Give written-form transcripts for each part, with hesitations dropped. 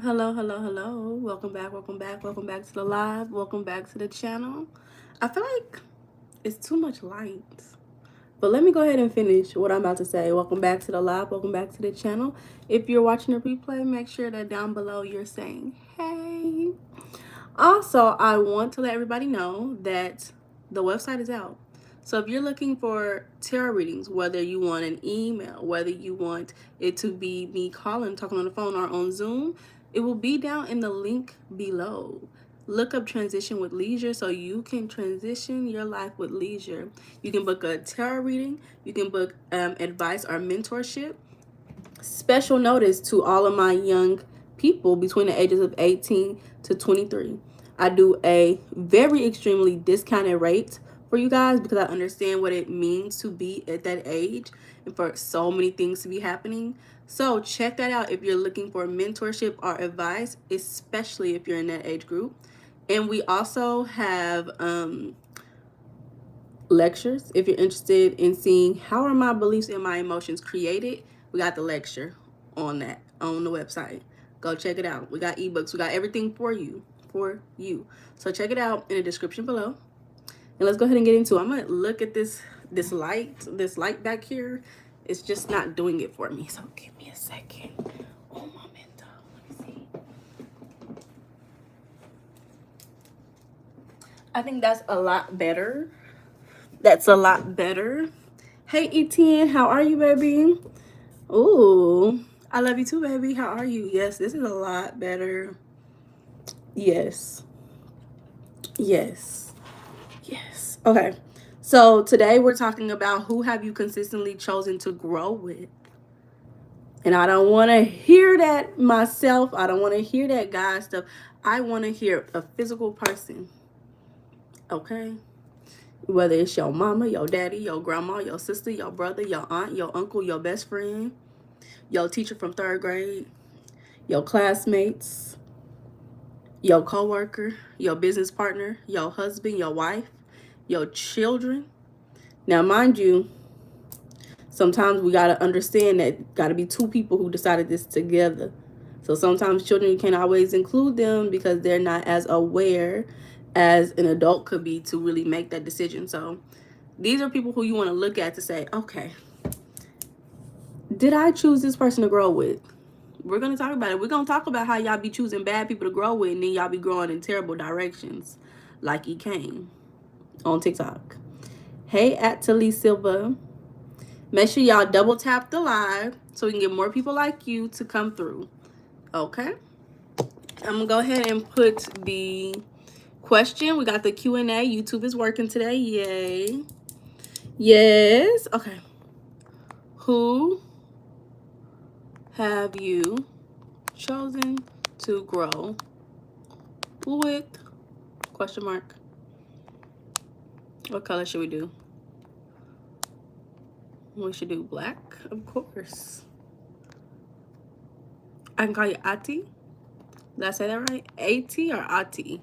Hello, hello, hello. Welcome back, welcome back, welcome back to the live. Welcome back to the channel. I feel like it's too much light. But let me go ahead and finish what I'm about to say. Welcome back to the live. Welcome back to the channel. If you're watching the replay, make sure that down below you're saying, hey. Also, I want to let everybody know that the website is out. So if you're looking for tarot readings, whether you want an email, whether you want it to be me calling, talking on the phone, or on Zoom, it will be down in the link below. Look up Transition with Leisure so you can transition your life with leisure. You can book a tarot reading. You can book advice or mentorship. Special notice to all of my young people between the ages of 18 to 23. I do a very extremely discounted rate for you guys because I understand what it means to be at that age and for so many things to be happening. So check that out if you're looking for mentorship or advice, especially if you're in that age group. And we also have lectures. If you're interested in seeing how are my beliefs and my emotions created, we got the lecture on that on the website. Go check it out. We got ebooks. We got everything for you. So check it out in the description below. And let's go ahead and get into it. I'm gonna look at this light back here. It's just not doing it for me. So give me a second. Oh, momento. Let me see. I think that's a lot better. That's a lot better. Hey, Etienne, how are you, baby? Ooh, I love you too, baby. How are you? Yes, this is a lot better. Yes. Yes. Yes. Okay. So today we're talking about who have you consistently chosen to grow with. And I don't want to hear that myself. I don't want to hear that guy stuff. I want to hear a physical person. Okay? Whether it's your mama, your daddy, your grandma, your sister, your brother, your aunt, your uncle, your best friend, your teacher from 3rd grade, your classmates, your coworker, your business partner, your husband, your wife, your children. Now, mind you, sometimes we got to understand that got to be two people who decided this together. So sometimes children, you can't always include them because they're not as aware as an adult could be to really make that decision. So these are people who you want to look at to say, okay, did I choose this person to grow with? We're going to talk about it. We're going to talk about how y'all be choosing bad people to grow with and then y'all be growing in terrible directions like E. Kane on TikTok. Hey, at Tali Silva. Make sure y'all double tap the live so we can get more people like you to come through. Okay? I'm going to go ahead and put the question. We got the Q&A. YouTube is working today. Yay. Yes. Okay. Who have you chosen to grow with? Question mark. What color should we do? We should do black, of course. I can call you Ati. Did I say that right? A-T or Ati?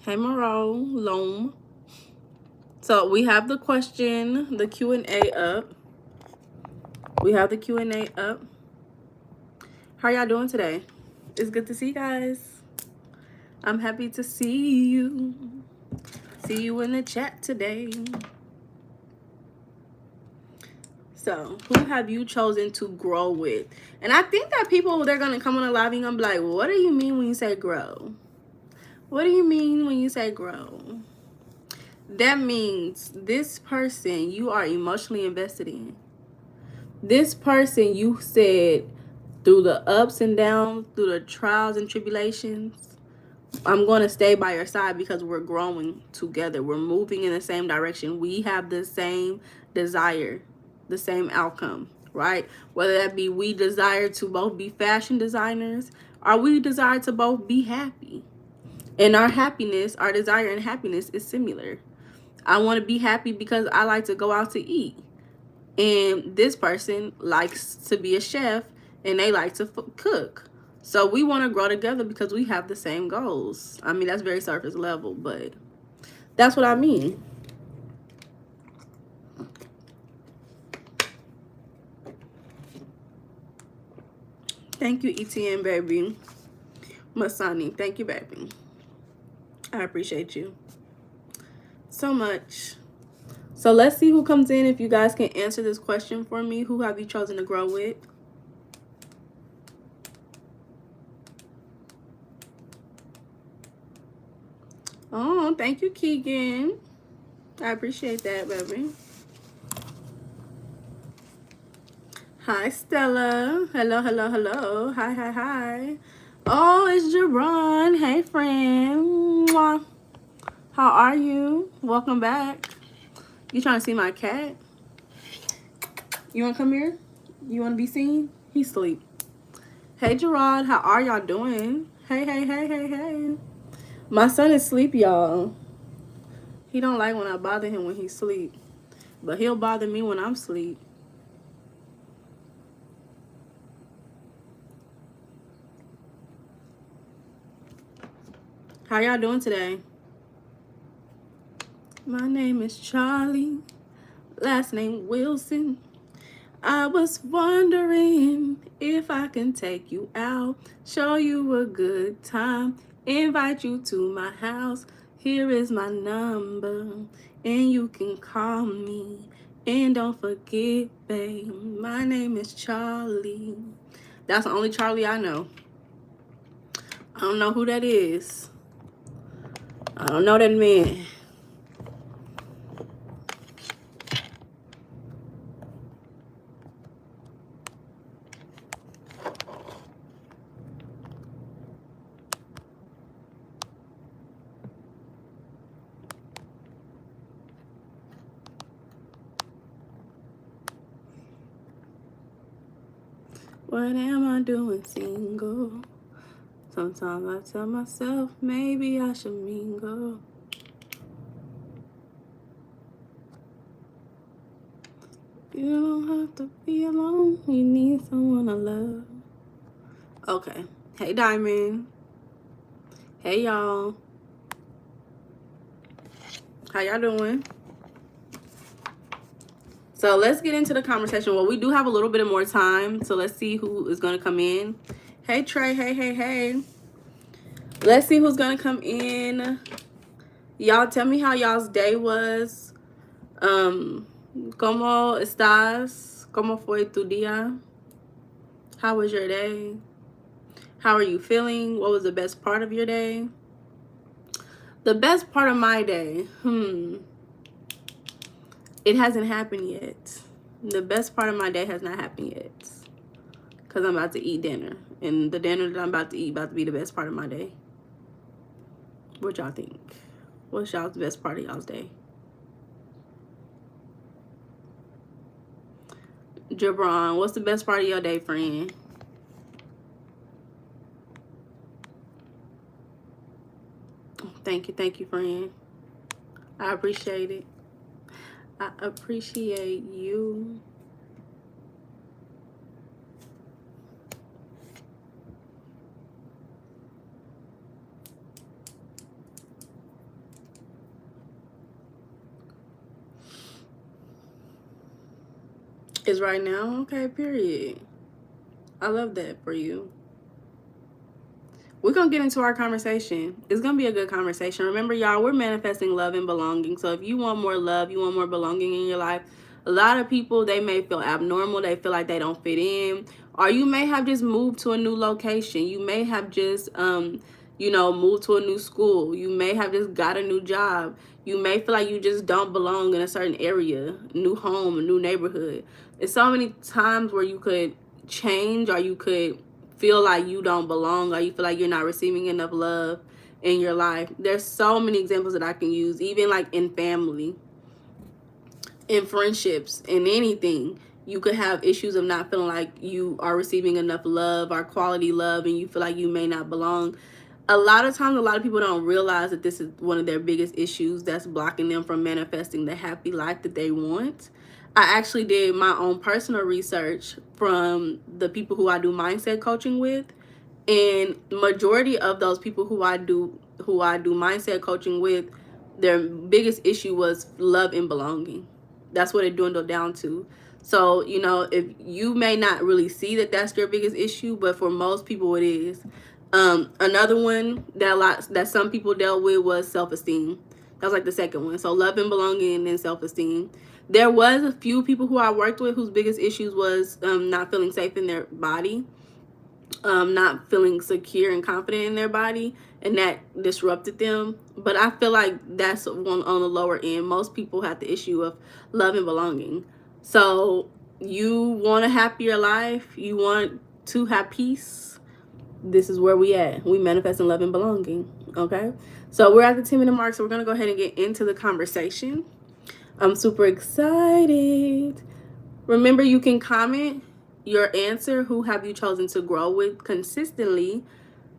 Hey, Moreau, Loam. So we have the question, the Q&A up. We have the Q&A up. How y'all doing today? It's good to see you guys. I'm happy to see you. See you in the chat today. So, who have you chosen to grow with? And I think that people, they're going to come on a live and going to be like, what do you mean when you say grow? What do you mean when you say grow? That means this person you are emotionally invested in. This person you said through the ups and downs, through the trials and tribulations, I'm going to stay by your side because we're growing together. We're moving in the same direction. We have the same desire, the same outcome, right? Whether that be we desire to both be fashion designers or we desire to both be happy. And our happiness, our desire and happiness is similar. I want to be happy because I like to go out to eat. And this person likes to be a chef and they like to cook. So we want to grow together because we have the same goals. I mean, that's very surface level, but that's what I mean. Thank you, ETN, baby. Masani, thank you, baby. I appreciate you so much. So let's see who comes in. If you guys can answer this question for me, who have you chosen to grow with? Oh, thank you, Keegan. I appreciate that, baby. Hi, Stella. Hello, hello, hello. Hi, hi, hi. Oh, it's Jerron. Hey, friend. Mwah. How are you? Welcome back. You trying to see my cat? You want to come here? You want to be seen? He's asleep. Hey, Gerard. How are y'all doing? Hey, hey, hey, hey, hey. My son is asleep, y'all. He don't like when I bother him when he's asleep. But he'll bother me when I'm asleep. How y'all doing today? My name is Charlie. Last name Wilson. I was wondering if I can take you out, show you a good time, invite you to my house. Here is my number, and you can call me. And don't forget, babe, my name is Charlie. That's the only Charlie I know. I don't know who that is. I don't know that man. What am I doing single? Sometimes I tell myself maybe I should mingle. You don't have to be alone. You need someone to love. Okay. Hey, Diamond. Hey, y'all. How y'all doing? So let's get into the conversation. Well, we do have a little bit more time. So let's see who is going to come in. Hey, Trey. Hey, hey, hey. Let's see who's going to come in. Y'all tell me how y'all's day was. ¿Cómo estás? ¿Cómo fue tu día? How was your day? How are you feeling? What was the best part of your day? The best part of my day? It hasn't happened yet. The best part of my day has not happened yet. Because I'm about to eat dinner. And the dinner that I'm about to eat about to be the best part of my day. What y'all think? What's y'all's best part of y'all's day? Jabron, what's the best part of your day, friend? Thank you, friend. I appreciate it. I appreciate you. Is right now? Okay, period. I love that for you. We're going to get into our conversation. It's going to be a good conversation. Remember, y'all, we're manifesting love and belonging. So if you want more love, you want more belonging in your life, a lot of people, they may feel abnormal. They feel like they don't fit in. Or you may have just moved to a new location. You may have just, moved to a new school. You may have just got a new job. You may feel like you just don't belong in a certain area, new home, a new neighborhood. There's so many times where you could change, or you could feel like you don't belong, or you feel like you're not receiving enough love in your life. There's so many examples that I can use, even like in family, in friendships, in anything. You could have issues of not feeling like you are receiving enough love or quality love, and you feel like you may not belong. A lot of times, a lot of people don't realize that this is one of their biggest issues that's blocking them from manifesting the happy life that they want. I actually did my own personal research from the people who I do mindset coaching with, and majority of those people who I do mindset coaching with, their biggest issue was love and belonging. That's what it dwindled down to. So, you know, if you may not really see that that's your biggest issue, but for most people it is. Another one that some people dealt with was self-esteem. That was like the second one. So love and belonging and self-esteem. There was a few people who I worked with whose biggest issues was not feeling safe in their body, not feeling secure and confident in their body, and that disrupted them. But I feel like that's one on the lower end. Most people have the issue of love and belonging. So you want a happier life, you want to have peace. This is where we at. We manifest in love and belonging. Okay. So we're at the 10-minute mark. So we're gonna go ahead and get into the conversation. I'm super excited. Remember, you can comment your answer. Who have you chosen to grow with consistently?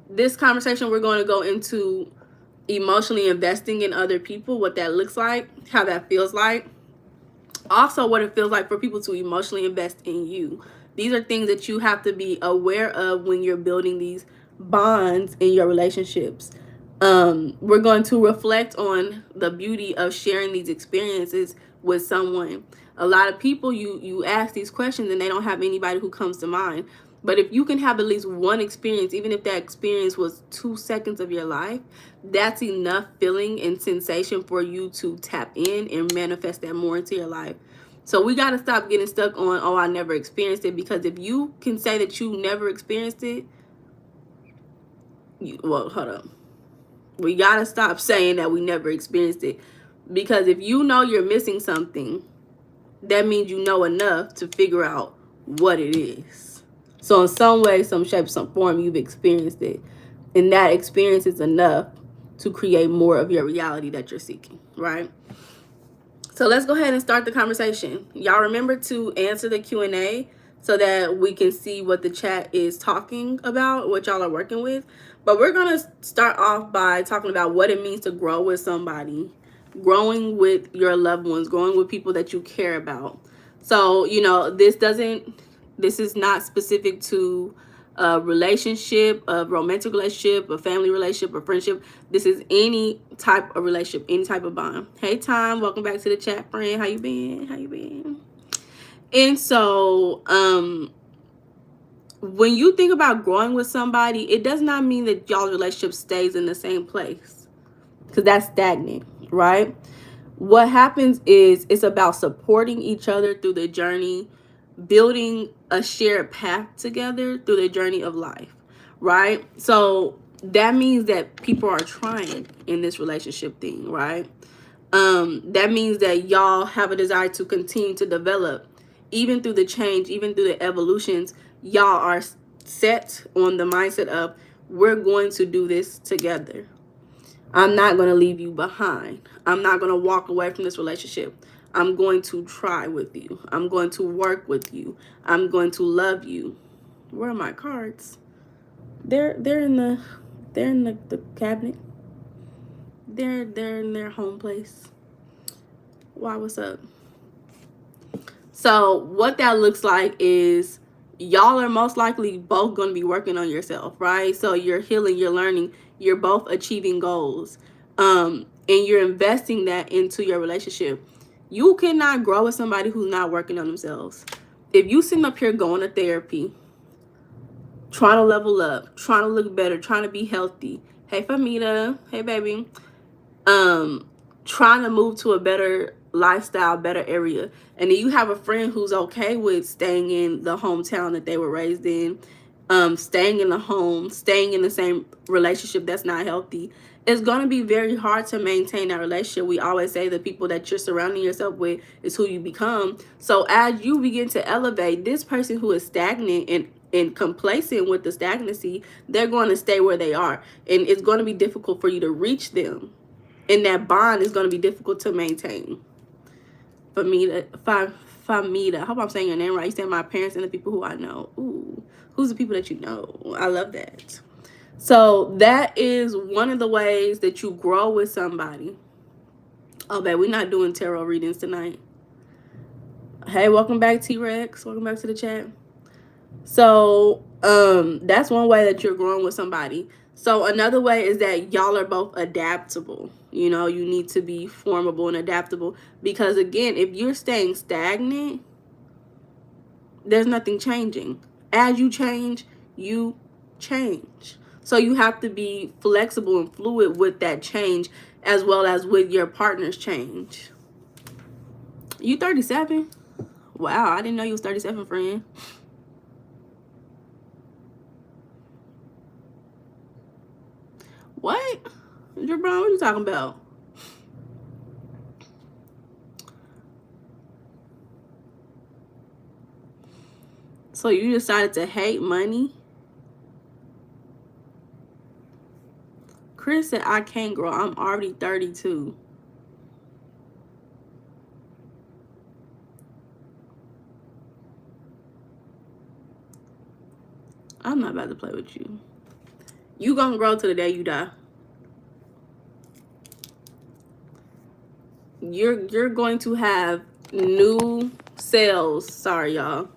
This conversation, we're going to go into emotionally investing in other people, what that looks like, how that feels like. Also, what it feels like for people to emotionally invest in you. These are things that you have to be aware of when you're building these bonds in your relationships. We're going to reflect on the beauty of sharing these experiences with someone. A lot of people, you ask these questions and they don't have anybody who comes to mind. But if you can have at least one experience, even if that experience was 2 seconds of your life, that's enough feeling and sensation for you to tap in and manifest that more into your life. So we got to stop getting stuck on, oh, I never experienced it. Because if you can say that you never experienced it, well, hold up. We got to stop saying that we never experienced it. Because if you know you're missing something, that means you know enough to figure out what it is. So in some way, some shape, some form, you've experienced it. And that experience is enough to create more of your reality that you're seeking, right? So let's go ahead and start the conversation. Y'all remember to answer the Q&A so that we can see what the chat is talking about, what y'all are working with. But we're going to start off by talking about what it means to grow with somebody, growing with your loved ones, growing with people that you care about. So, you know, this is not specific to a relationship, a romantic relationship, a family relationship, a friendship. This is any type of relationship, any type of bond. Hey, Tom, welcome back to the chat, friend. How you been? How you been? And so, when you think about growing with somebody, it does not mean that y'all's relationship stays in the same place, because that's stagnant, right? What happens is it's about supporting each other through the journey, building a shared path together through the journey of life, right? So that means that people are trying in this relationship thing, right? That means that y'all have a desire to continue to develop, even through the change, even through the evolutions. Y'all are set on the mindset of, we're going to do this together. I'm not going to leave you behind. I'm not going to walk away from this relationship. I'm going to try with you. I'm going to work with you. I'm going to love you. Where are my cards? They're in the cabinet. They're in their home place. Why, what's up? So what that looks like is y'all are most likely both going to be working on yourself, right? So you're healing, you're learning, you're both achieving goals, and you're investing that into your relationship. You cannot grow with somebody who's not working on themselves. If you sitting up here going to therapy, trying to level up, trying to look better, trying to be healthy, hey Famita, hey baby, trying to move to a better lifestyle, better area, and then you have a friend who's okay with staying in the hometown that they were raised in, staying in the home, staying in the same relationship that's not healthy, it's going to be very hard to maintain that relationship. We always say the people that you're surrounding yourself with is who you become. So as you begin to elevate, this person who is stagnant and complacent with the stagnancy, they're going to stay where they are, and it's going to be difficult for you to reach them, and that bond is going to be difficult to maintain. Famita, I hope I'm saying your name right. You said my parents and the people who I know. Ooh, who's the people that you know? I love that. So that is one of the ways that you grow with somebody. Oh, babe, we're not doing tarot readings tonight. Hey, welcome back, T-Rex. Welcome back to the chat. So that's one way that you're growing with somebody. So another way is that y'all are both adaptable. You know, you need to be formable and adaptable, because again, if you're staying stagnant, there's nothing changing. As you change, you change. So you have to be flexible and fluid with that change, as well as with your partner's change. You 37? Wow, I didn't know you was 37, friend. What? Jabron, what you talking about? So you decided to hate money? Chris said, I can't grow. I'm already 32. I'm not about to play with you. You gonna grow to the day you die. You're going to have new cells. Sorry, y'all.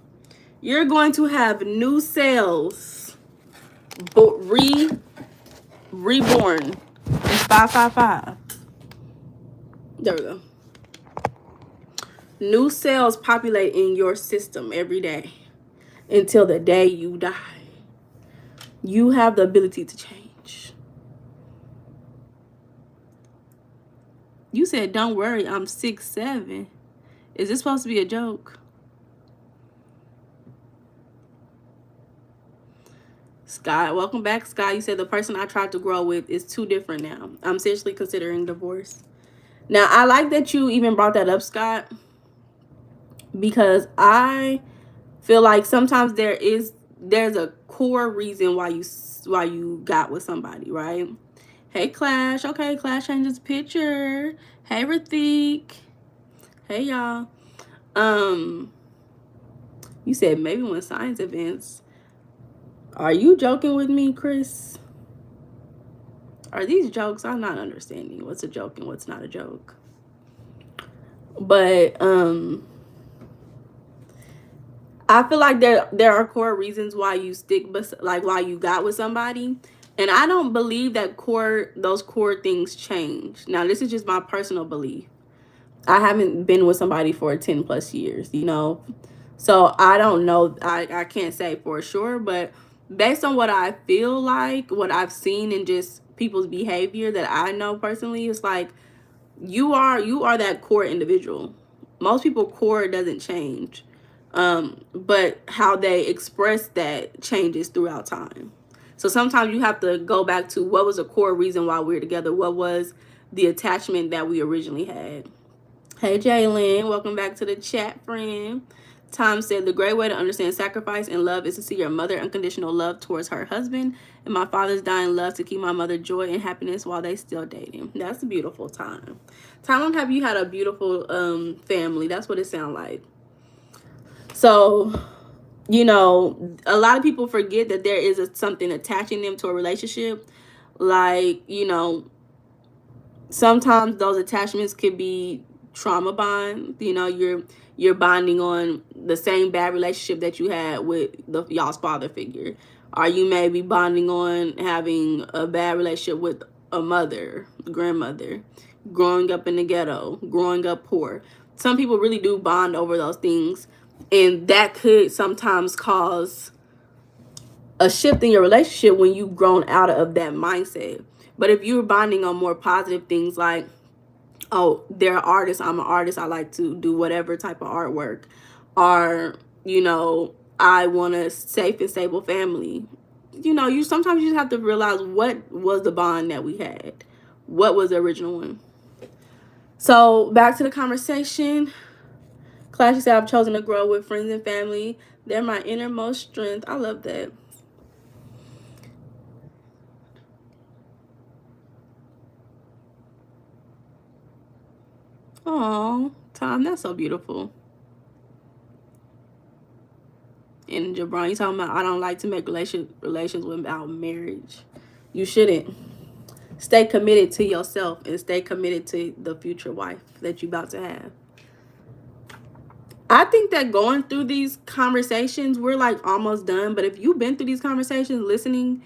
You're going to have new cells, but reborn. It's 555. There we go. New cells populate in your system every day until the day you die. You have the ability to change. You said, don't worry, I'm 6'7". Is this supposed to be a joke? Scott, welcome back, Scott. You said the person I tried to grow with is too different now. I'm seriously considering divorce. Now, I like that you even brought that up, Scott, because I feel like sometimes there's a core reason why you got with somebody, right? Hey, Clash. Okay, Clash changes picture. Hey, Rathik. Hey, y'all. You said maybe when science events. Are you joking with me, Chris? Are these jokes? I'm not understanding what's a joke and what's not a joke. But I feel like there are core reasons why you stick, like why you got with somebody, and I don't believe that those core things change. Now, this is just my personal belief. I haven't been with somebody for 10 plus years, so I don't know. I can't say for sure, but based on what I feel like, what I've seen, and just people's behavior that I know personally, it's like you are that core individual. Most people core doesn't change, but how they express that changes throughout time. So sometimes you have to go back to what was a core reason why we're together. What was the attachment that we originally had? Hey, Jalen, welcome back to the chat, friend. Tom said, the great way to understand sacrifice and love is to see your mother unconditional love towards her husband, and my father's dying love to keep my mother joy and happiness while they still dating. That's a beautiful time. Tom, have you had a beautiful family? That's what it sounds like. So, a lot of people forget that there is something attaching them to a relationship. Like, sometimes those attachments could be trauma bond. You're bonding on the same bad relationship that you had with y'all's father figure. Or you may be bonding on having a bad relationship with a mother, grandmother, growing up in the ghetto, growing up poor. Some people really do bond over those things, and that could sometimes cause a shift in your relationship when you've grown out of that mindset. But if you're bonding on more positive things, like, oh, they're artists, I'm an artist, I like to do whatever type of artwork, or I want a safe and stable family, you sometimes you just have to realize what was the bond that we had, what was the original one. So back to the conversation. Clash said, I've chosen to grow with friends and family. They're my innermost strength. I love that. Oh, Tom, that's so beautiful. And Jabron, you talking about I don't like to make relations without marriage. You shouldn't. Stay committed to yourself and stay committed to the future wife that you're about to have. I think that going through these conversations, we're like almost done. But if you've been through these conversations, listening,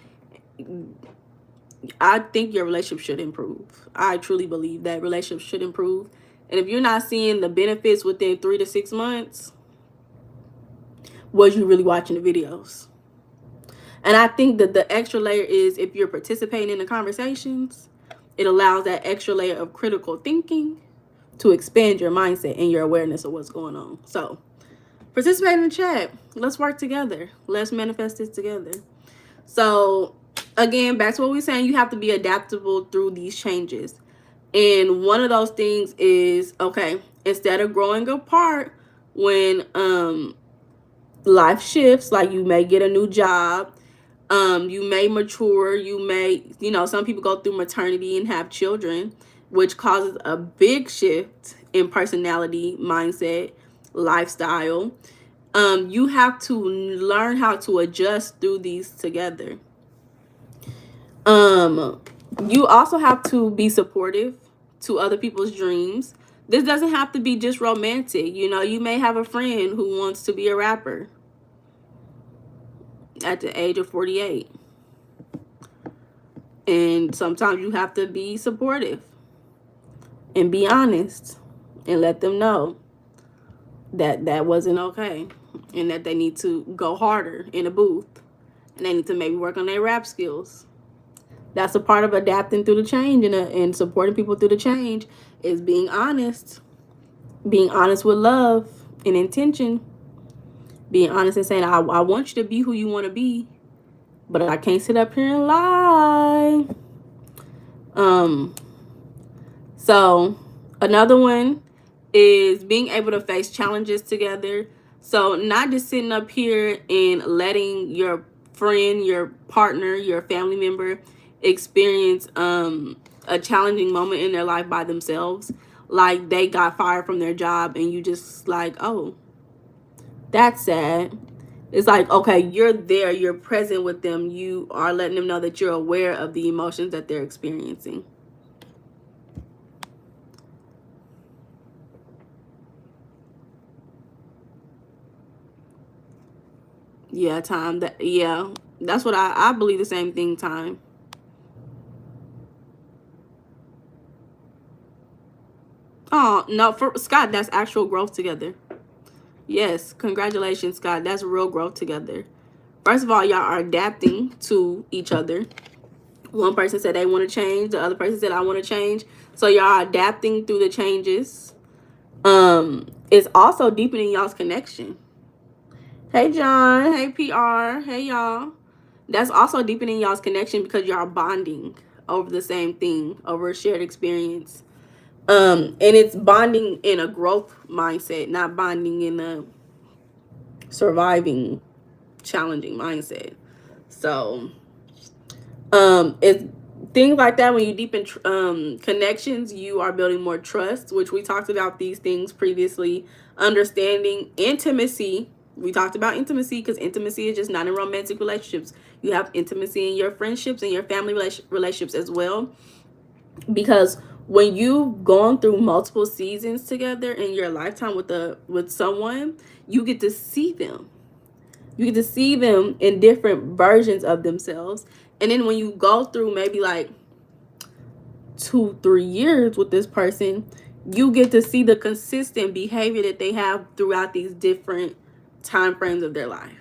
I think your relationship should improve. I truly believe that relationship should improve. And if you're not seeing the benefits within 3 to 6 months, was you really watching the videos? And I think that the extra layer is, if you're participating in the conversations, it allows that extra layer of critical thinking to expand your mindset and your awareness of what's going on. So participate in the chat. Let's work together. Let's manifest this together. So again, back to what we were saying, you have to be adaptable through these changes. And one of those things is, okay, instead of growing apart when life shifts, like you may get a new job, you may mature, you may, some people go through maternity and have children, which causes a big shift in personality, mindset, lifestyle. You have to learn how to adjust through these together. You also have to be supportive to other people's dreams. This doesn't have to be just romantic. You may have a friend who wants to be a rapper at the age of 48. And sometimes you have to be supportive and be honest and let them know that that wasn't okay and that they need to go harder in a booth and they need to maybe work on their rap skills. That's a part of adapting through the change and supporting people through the change, is being honest with love and intention, being honest and saying, I want you to be who you want to be, but I can't sit up here and lie. So another one is being able to face challenges together. So not just sitting up here and letting your friend, your partner, your family member experience a challenging moment in their life by themselves. Like they got fired from their job and you just like, oh, that's sad. It's like, okay, you're there, you're present with them, you are letting them know that you're aware of the emotions that they're experiencing. Yeah, time. That's what I believe the same thing, time. Oh, no, for Scott, that's actual growth together. Yes, congratulations, Scott. That's real growth together. First of all, y'all are adapting to each other. One person said they want to change. The other person said I want to change. So y'all are adapting through the changes. It's also deepening y'all's connection. Hey, John. Hey, PR. Hey, y'all. That's also deepening y'all's connection because y'all are bonding over the same thing, over a shared experience. And it's bonding in a growth mindset, not bonding in a surviving, challenging mindset. So, it's things like that. When you deepen connections, you are building more trust, which we talked about these things previously. Understanding, intimacy. We talked about intimacy because intimacy is just not in romantic relationships. You have intimacy in your friendships and your family relationships as well. Because when you've gone through multiple seasons together in your lifetime with someone, you get to see them. You get to see them in different versions of themselves. And then when you go through maybe like 2-3 years with this person, you get to see the consistent behavior that they have throughout these different time frames of their life.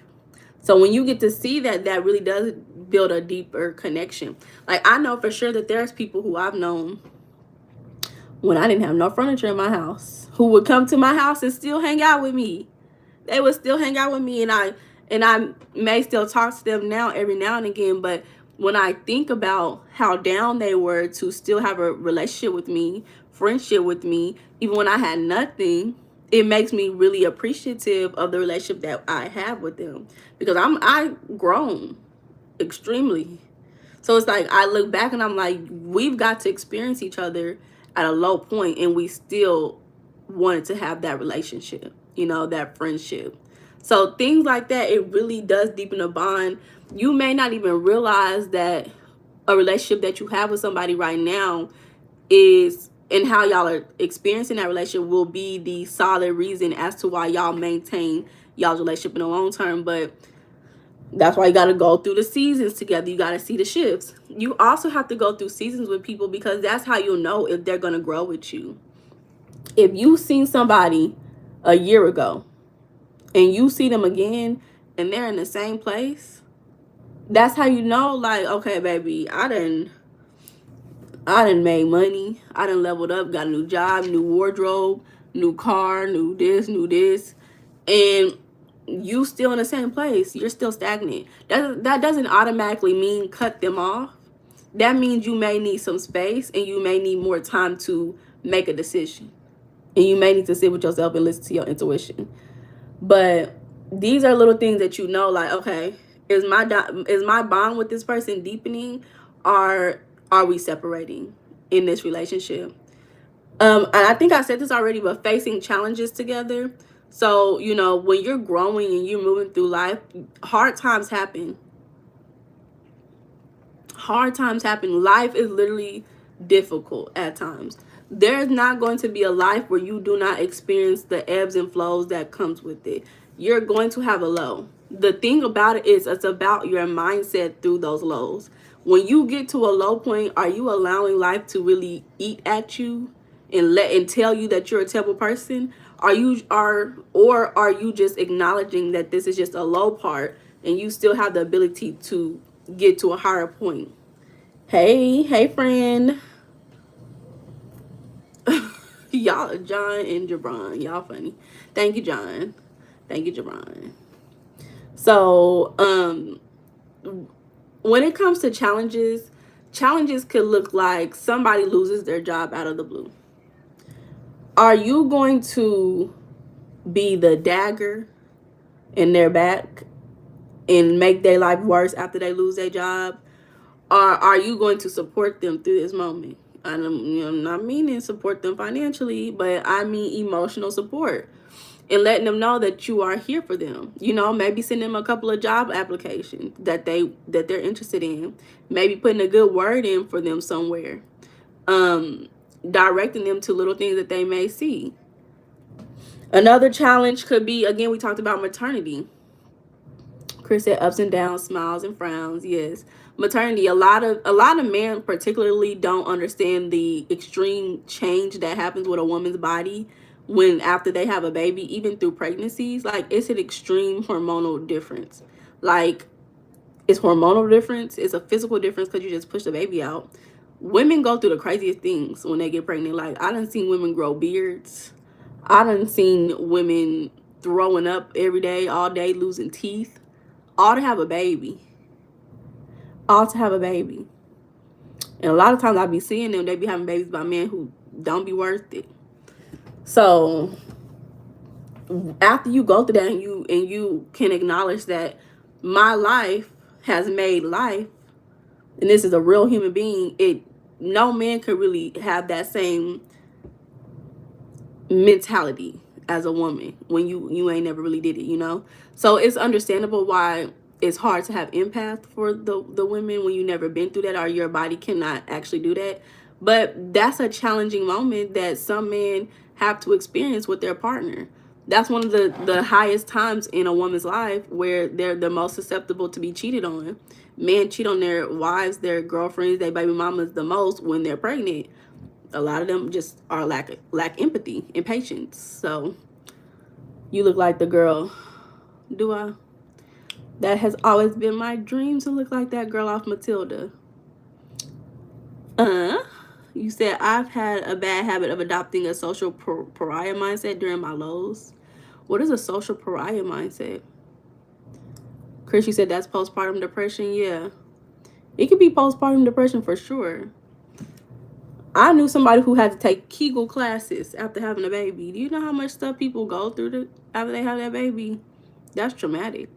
So when you get to see that, that really does build a deeper connection. Like I know for sure that there's people who I've known when I didn't have no furniture in my house who would come to my house and still hang out with me. They would still hang out with me, and I may still talk to them now every now and again. But when I think about how down they were to still have a relationship with me, friendship with me, even when I had nothing, it makes me really appreciative of the relationship that I have with them, because I've grown extremely. So it's like I look back and I'm like, we've got to experience each other at a low point and we still wanted to have that relationship, that friendship. So things like that, it really does deepen a bond. You may not even realize that a relationship that you have with somebody right now is, and how y'all are experiencing that relationship will be the solid reason as to why y'all maintain y'all's relationship in the long term. But that's why you got to go through the seasons together. You got to see the shifts. You also have to go through seasons with people, because that's how you'll know if they're going to grow with you. If you've seen somebody a year ago and you see them again and they're in the same place, that's how you know, like, okay, baby, I done made money. I done leveled up, got a new job, new wardrobe, new car, new this. And you still in the same place. You're still stagnant. That doesn't automatically mean cut them off. That means you may need some space and you may need more time to make a decision. And you may need to sit with yourself and listen to your intuition. But these are little things that you know, like, okay, is my bond with this person deepening, or are we separating in this relationship? And I think I said this already, but facing challenges together. So, you know, when you're growing and you're moving through life, hard times happen. Hard times happen. Life is literally difficult at times. There's not going to be a life where you do not experience the ebbs and flows that comes with it. You're going to have a low. The thing about it is, it's about your mindset through those lows. When you get to a low point, are you allowing life to really eat at you and tell you that you're a terrible person? Are you just acknowledging that this is just a low part and you still have the ability to get to a higher point? Hey friend. Y'all, John and Jabron, y'all funny. Thank you, John. Thank you, Jabron. So, when it comes to challenges could look like somebody loses their job out of the blue. Are you going to be the dagger in their back and make their life worse after they lose their job? Or are you going to support them through this moment? I'm not meaning support them financially, but I mean emotional support, and letting them know that you are here for them. You know, maybe send them a couple of job applications that they're interested in. Maybe putting a good word in for them somewhere. Directing them to little things that they may see. Another challenge could be, again, we talked about maternity. Chris said ups and downs, smiles and frowns. Yes, maternity. A lot of men particularly don't understand the extreme change that happens with a woman's body when after they have a baby, even through pregnancies. Like, it's an extreme hormonal difference. Like, it's hormonal difference. It's a physical difference because you just push the baby out. Women go through the craziest things when they get pregnant. Like, I done seen women grow beards. I done seen women throwing up every day, all day, losing teeth, all to have a baby. All to have a baby. And a lot of times I be seeing them, they be having babies by men who don't be worth it. So after you go through that and you can acknowledge that my life has made life, and this is a real human being, no man could really have that same mentality as a woman when you ain't never really did it, you know. So it's understandable why it's hard to have empath for the women when you never been through that, or your body cannot actually do that. But that's a challenging moment that some men have to experience with their partner. That's one of the highest times in a woman's life where they're the most susceptible to be cheated on. Men cheat on their wives, their girlfriends, their baby mamas the most when they're pregnant. A lot of them just are lack empathy and patience. So you look like the girl. Do I? That has always been my dream, to look like that girl off Matilda. You said I've had a bad habit of adopting a social pariah mindset during my lows. What is a social pariah mindset? Chris, you said that's postpartum depression. Yeah, it could be postpartum depression for sure. I knew somebody who had to take Kegel classes after having a baby. Do you know how much stuff people go through after they have that baby? That's traumatic.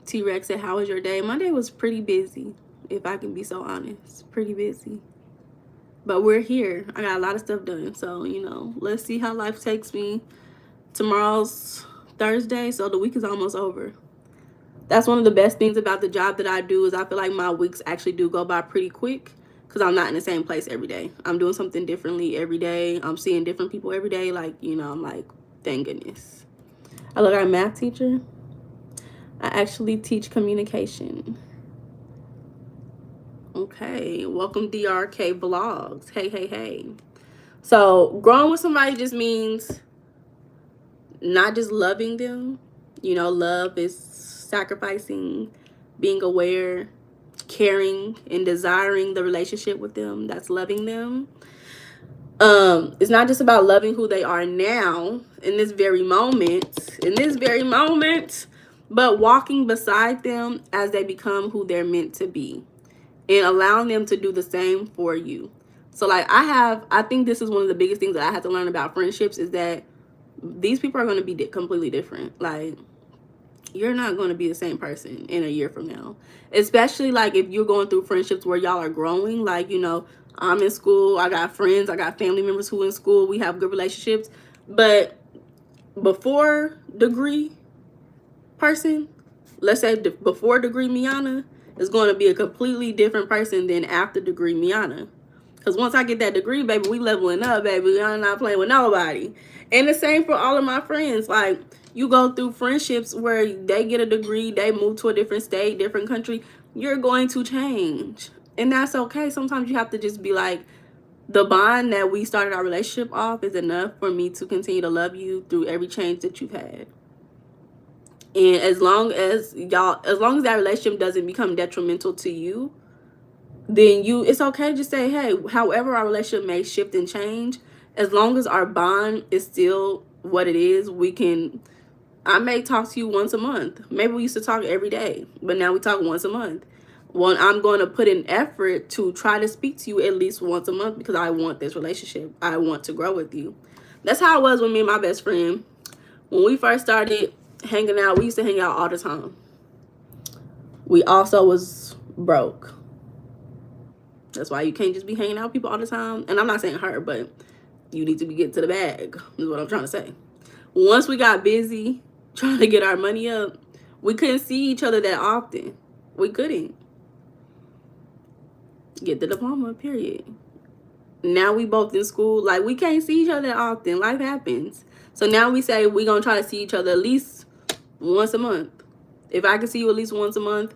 T-Rex said, how was your day? My day was pretty busy, if I can be so honest. Pretty busy. But we're here. I got a lot of stuff done. So, you know, let's see how life takes me. Tomorrow's Thursday, so the week is almost over. That's one of the best things about the job that I do, is I feel like my weeks actually do go by pretty quick because I'm not in the same place every day. I'm doing something differently every day. I'm seeing different people every day. Like, you know, I'm like, thank goodness. I look like a math teacher. I actually teach communication. Okay, welcome DRK Vlogs. Hey. So growing with somebody just means not just loving them. You know, love is sacrificing, being aware, caring, and desiring the relationship with them. That's loving them. It's not just about loving who they are now in this very moment, but walking beside them as they become who they're meant to be and allowing them to do the same for you. So like I think this is one of the biggest things that I had to learn about friendships is that these people are going to be completely different. Like, you're not going to be the same person in a year from now, especially like if you're going through friendships where y'all are growing. Like, you know, I'm in school, I got friends, I got family members who in school, we have good relationships, but before degree person, let's say before degree Meiana is going to be a completely different person than after degree Meiana. Because once I get that degree, baby, we leveling up, baby. I'm not playing with nobody. And the same for all of my friends. Like, you go through friendships where they get a degree, they move to a different state, different country. You're going to change. And that's okay. Sometimes you have to just be like, the bond that we started our relationship off is enough for me to continue to love you through every change that you've had. And as long as that relationship doesn't become detrimental to you, then it's okay to just say, hey, however our relationship may shift and change, as long as our bond is still what it is, I may talk to you once a month. Maybe we used to talk every day, but now we talk once a month. Well, I'm going to put in effort to try to speak to you at least once a month because I want this relationship. I want to grow with you. That's how it was with me and my best friend. When we first started hanging out, we used to hang out all the time. We also was broke. That's why you can't just be hanging out with people all the time. And I'm not saying her, but you need to be getting to the bag, is what I'm trying to say. Once we got busy trying to get our money up, we couldn't see each other that often. We couldn't. Get the diploma, period. Now we both in school. Like, we can't see each other that often. Life happens. So now we say we're going to try to see each other at least once a month. If I can see you at least once a month,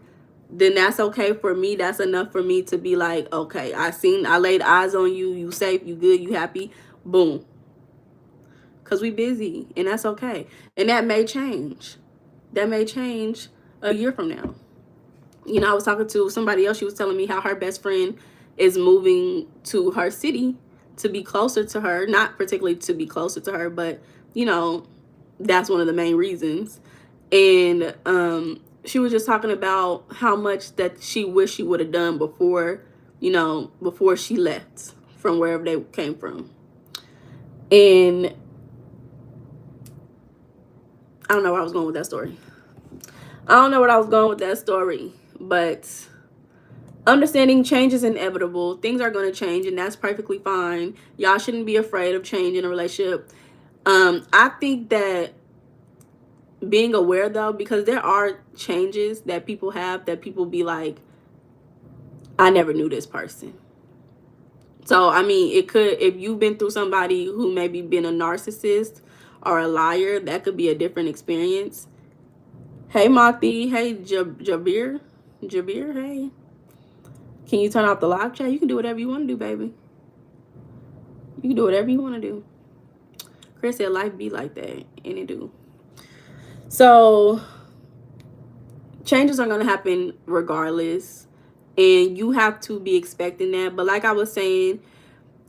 then that's okay for me. That's enough for me to be like, okay, I laid eyes on you. You safe, you good, you happy. Boom. Because we busy, and that's okay. And that may change. That may change a year from now. You know, I was talking to somebody else. She was telling me how her best friend is moving to her city to be closer to her. Not particularly to be closer to her, but, you know, that's one of the main reasons. And she was just talking about how much that she wished she would have done before, you know, before she left from wherever they came from. And I don't know where I was going with that story. But understanding change is inevitable. Things are going to change, and that's perfectly fine. Y'all shouldn't be afraid of change in a relationship. I think that being aware, though, because there are changes that people have that people be like, I never knew this person. So, I mean, it could, if you've been through somebody who maybe been a narcissist or a liar, that could be a different experience. Hey, Mati. Hey, Jabir. Hey. Can you turn off the live chat? You can do whatever you want to do, baby. You can do whatever you want to do. Chris said life be like that, and it do. So changes are going to happen regardless, and you have to be expecting that. But like I was saying,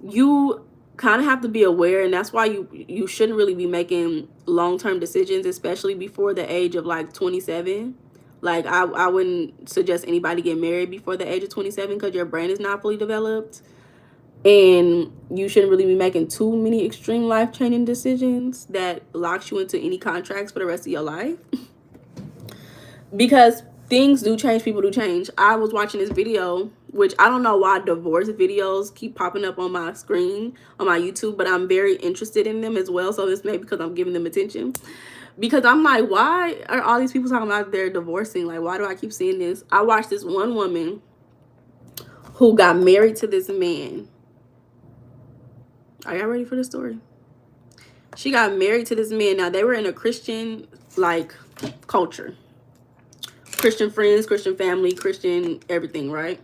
you kind of have to be aware, and that's why you shouldn't really be making long-term decisions, especially before the age of like 27. Like, I wouldn't suggest anybody get married before the age of 27 because your brain is not fully developed. And you shouldn't really be making too many extreme life-changing decisions that locks you into any contracts for the rest of your life. Because things do change, people do change. I was watching this video, which I don't know why divorce videos keep popping up on my screen, on my YouTube, but I'm very interested in them as well. So it's maybe because I'm giving them attention. Because I'm like, why are all these people talking about they're divorcing? Like, why do I keep seeing this? I watched this one woman who got married to this man. Are y'all ready for the story? She got married to this man. Now, they were in a Christian, like, culture. Christian friends, Christian family, Christian everything, right?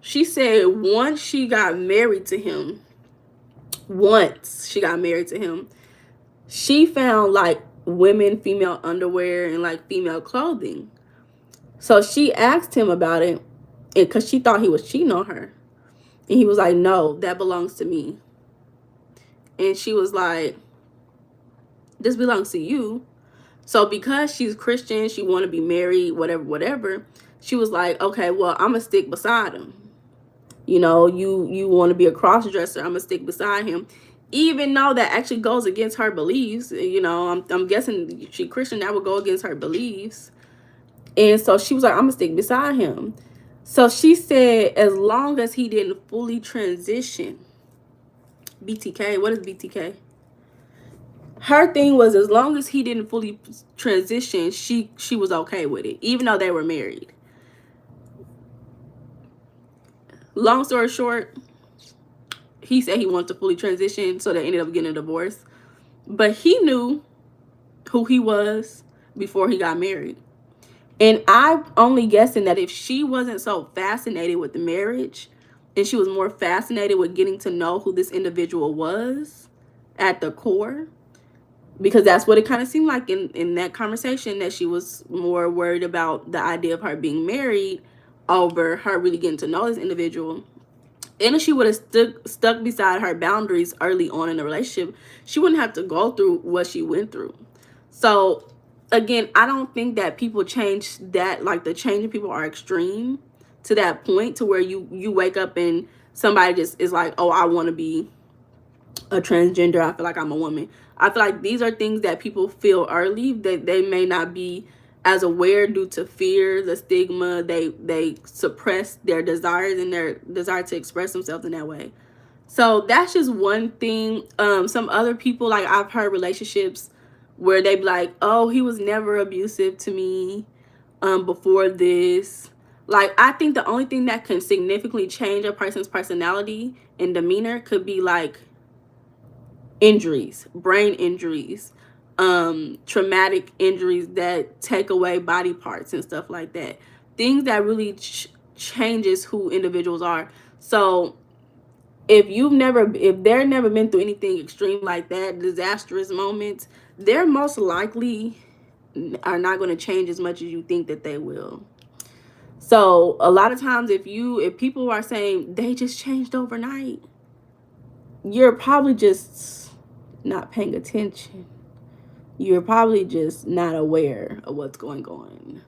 She said once she got married to him, once she got married to him, she found like female underwear and like female clothing. So she asked him about it, because she thought he was cheating on her. And he was like, no, that belongs to me. And she was like, this belongs to you. So because she's Christian, she want to be married, whatever. She was like, okay, well, I'm going to stick beside him. You know, you want to be a cross-dresser, I'm going to stick beside him. Even though that actually goes against her beliefs. You know, I'm guessing she Christian, that would go against her beliefs. And so she was like, I'm going to stick beside him. So she said, as long as he didn't fully transition. BTK, what is BTK? Her thing was, as long as he didn't fully transition, she was okay with it, even though they were married. Long story short, he said he wanted to fully transition, so they ended up getting a divorce. But he knew who he was before he got married. And I'm only guessing that if she wasn't so fascinated with the marriage, and she was more fascinated with getting to know who this individual was at the core, because that's what it kind of seemed like in that conversation, that she was more worried about the idea of her being married over her really getting to know this individual. And if she would have stuck beside her boundaries early on in the relationship, she wouldn't have to go through what she went through. So again, I don't think that people change that, like the change in people are extreme to that point to where you wake up and somebody just is like, oh, I want to be a transgender, I feel like I'm a woman. I feel like these are things that people feel early, that they may not be as aware due to fear, the stigma. They suppress their desires and their desire to express themselves in that way. So that's just one thing. Some other people, like I've heard relationships where they be like, oh, he was never abusive to me before this. Like, I think the only thing that can significantly change a person's personality and demeanor could be like injuries, brain injuries, traumatic injuries that take away body parts and stuff like that. Things that really changes who individuals are. So if they're never been through anything extreme like that, disastrous moments, they're most likely are not going to change as much as you think that they will. So a lot of times if people are saying they just changed overnight, you're probably just not paying attention. You're probably just not aware of what's going on.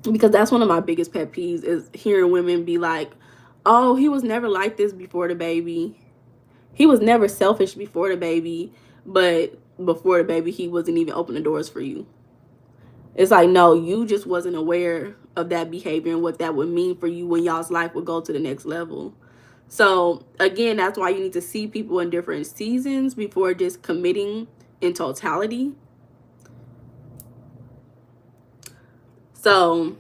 Because that's one of my biggest pet peeves, is hearing women be like, oh, he was never like this before the baby. He was never selfish before the baby, but before the baby, he wasn't even opening the doors for you. It's like, no, you just wasn't aware of that behavior and what that would mean for you when y'all's life would go to the next level. So again, that's why you need to see people in different seasons before just committing in totality. So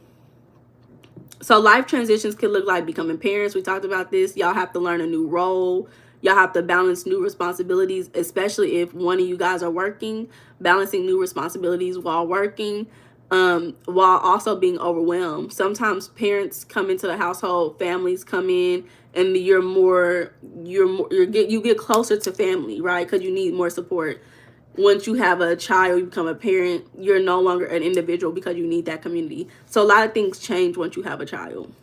life transitions could look like becoming parents. We talked about this. Y'all have to learn a new role. Y'all have to balance new responsibilities, especially if one of you guys are working, balancing new responsibilities while working, while also being overwhelmed. Sometimes parents come into the household, families come in, and you get closer to family, right? Because you need more support. Once you have a child, you become a parent, you're no longer an individual because you need that community. So a lot of things change once you have a child.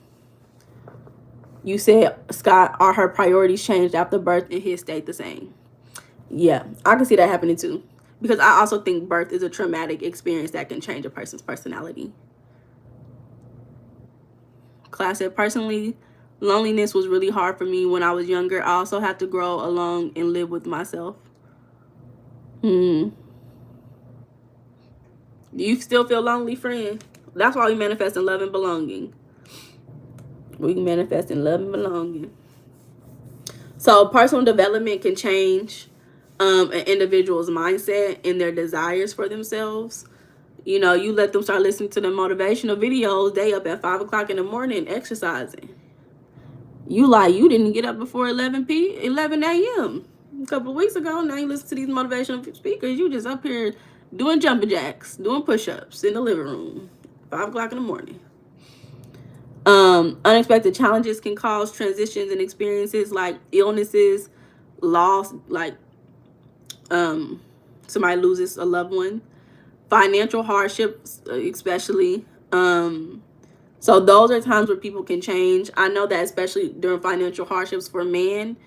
You said, Scott, are her priorities changed after birth and his stayed the same? Yeah, I can see that happening too. Because I also think birth is a traumatic experience that can change a person's personality. Class said, personally, loneliness was really hard for me when I was younger. I also had to grow alone and live with myself. Do you still feel lonely, friend? That's why we manifest in love and belonging. We can manifest in love and belonging. So personal development can change an individual's mindset and their desires for themselves. You know, you let them start listening to the motivational videos. They up at 5 o'clock in the morning exercising. You didn't get up before 11 a.m. a couple of weeks ago. Now you listen to these motivational speakers. You just up here doing jumping jacks, doing push-ups in the living room, 5 o'clock in the morning. Unexpected challenges can cause transitions and experiences like illnesses, loss, like somebody loses a loved one, financial hardships, especially. So those are times where people can change. I know that especially during financial hardships for men,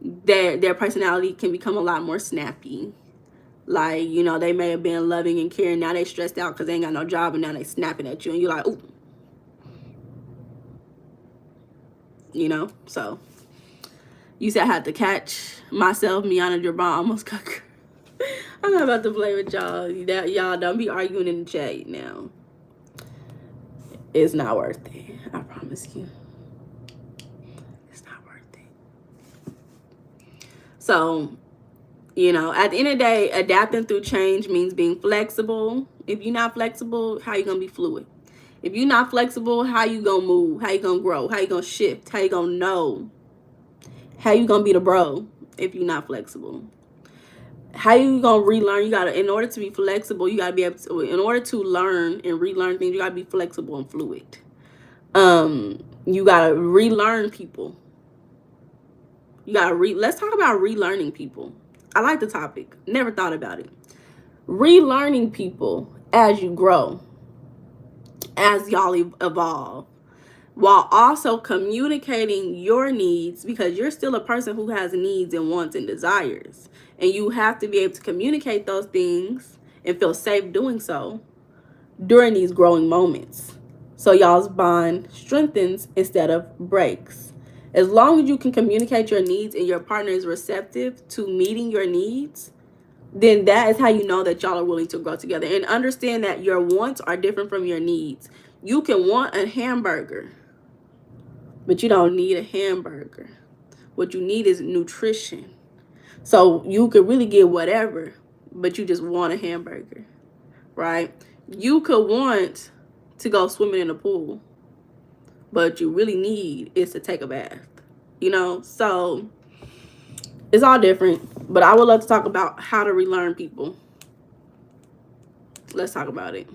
their personality can become a lot more snappy. Like, you know, they may have been loving and caring. Now they stressed out because they ain't got no job, and now they snapping at you. And you're like, ooh. You know? So, you said I had to catch myself. Meiana Durban almost got... I'm not about to play with y'all. Y'all don't be arguing in the chat now. It's not worth it. I promise you. It's not worth it. So... You know, at the end of the day, adapting through change means being flexible. If you're not flexible, how you going to be fluid? If you're not flexible, how you going to move? How you going to grow? How you going to shift? How you going to know? How you going to be the bro if you're not flexible? How you going to relearn? You got to, in order to be flexible, you got to be able to, in order to learn and relearn things, you got to be flexible and fluid. You got to relearn people. You got to let's talk about relearning people. I like the topic. Never thought about it. Relearning people as you grow, as y'all evolve, while also communicating your needs, because you're still a person who has needs and wants and desires. And you have to be able to communicate those things and feel safe doing so during these growing moments. So y'all's bond strengthens instead of breaks. As long as you can communicate your needs and your partner is receptive to meeting your needs, then that is how you know that y'all are willing to grow together. And understand that your wants are different from your needs. You can want a hamburger, but you don't need a hamburger. What you need is nutrition. So you could really get whatever, but you just want a hamburger, right? You could want to go swimming in a pool, but you really need is to take a bath, you know? So it's all different, but I would love to talk about how to relearn people. Let's talk about it.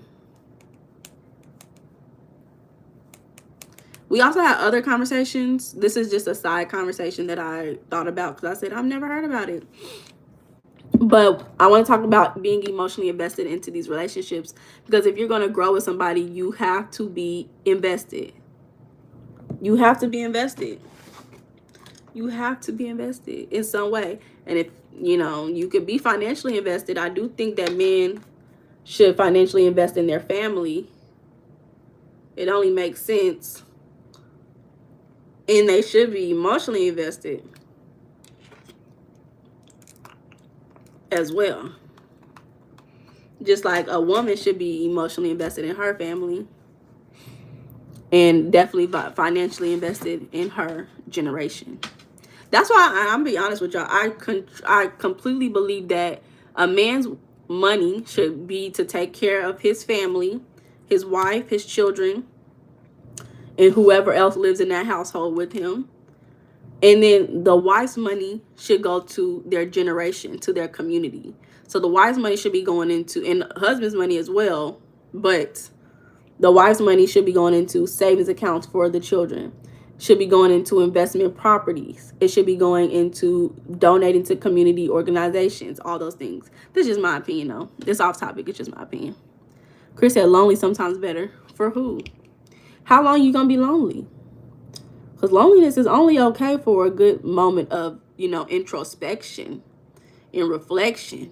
We also had other conversations. This is just a side conversation that I thought about because I said, I've never heard about it. But I want to talk about being emotionally invested into these relationships, because if you're going to grow with somebody, you have to be invested. You have to be invested. You have to be invested in some way. And if, you know, you could be financially invested, I do think that men should financially invest in their family. It only makes sense. And they should be emotionally invested as well. Just like a woman should be emotionally invested in her family, and definitely financially invested in her generation. That's why I'm be honest with y'all. I completely believe that a man's money should be to take care of his family, his wife, his children, and whoever else lives in that household with him. And then the wife's money should go to their generation, to their community. So the wife's money should be going into, and husband's money as well, but the wife's money should be going into savings accounts for the children. Should be going into investment properties. It should be going into donating to community organizations, all those things. This is just my opinion, though. This off topic. It's just my opinion. Chris said lonely sometimes better. For who? How long you going to be lonely? Because loneliness is only okay for a good moment of, you know, introspection and reflection.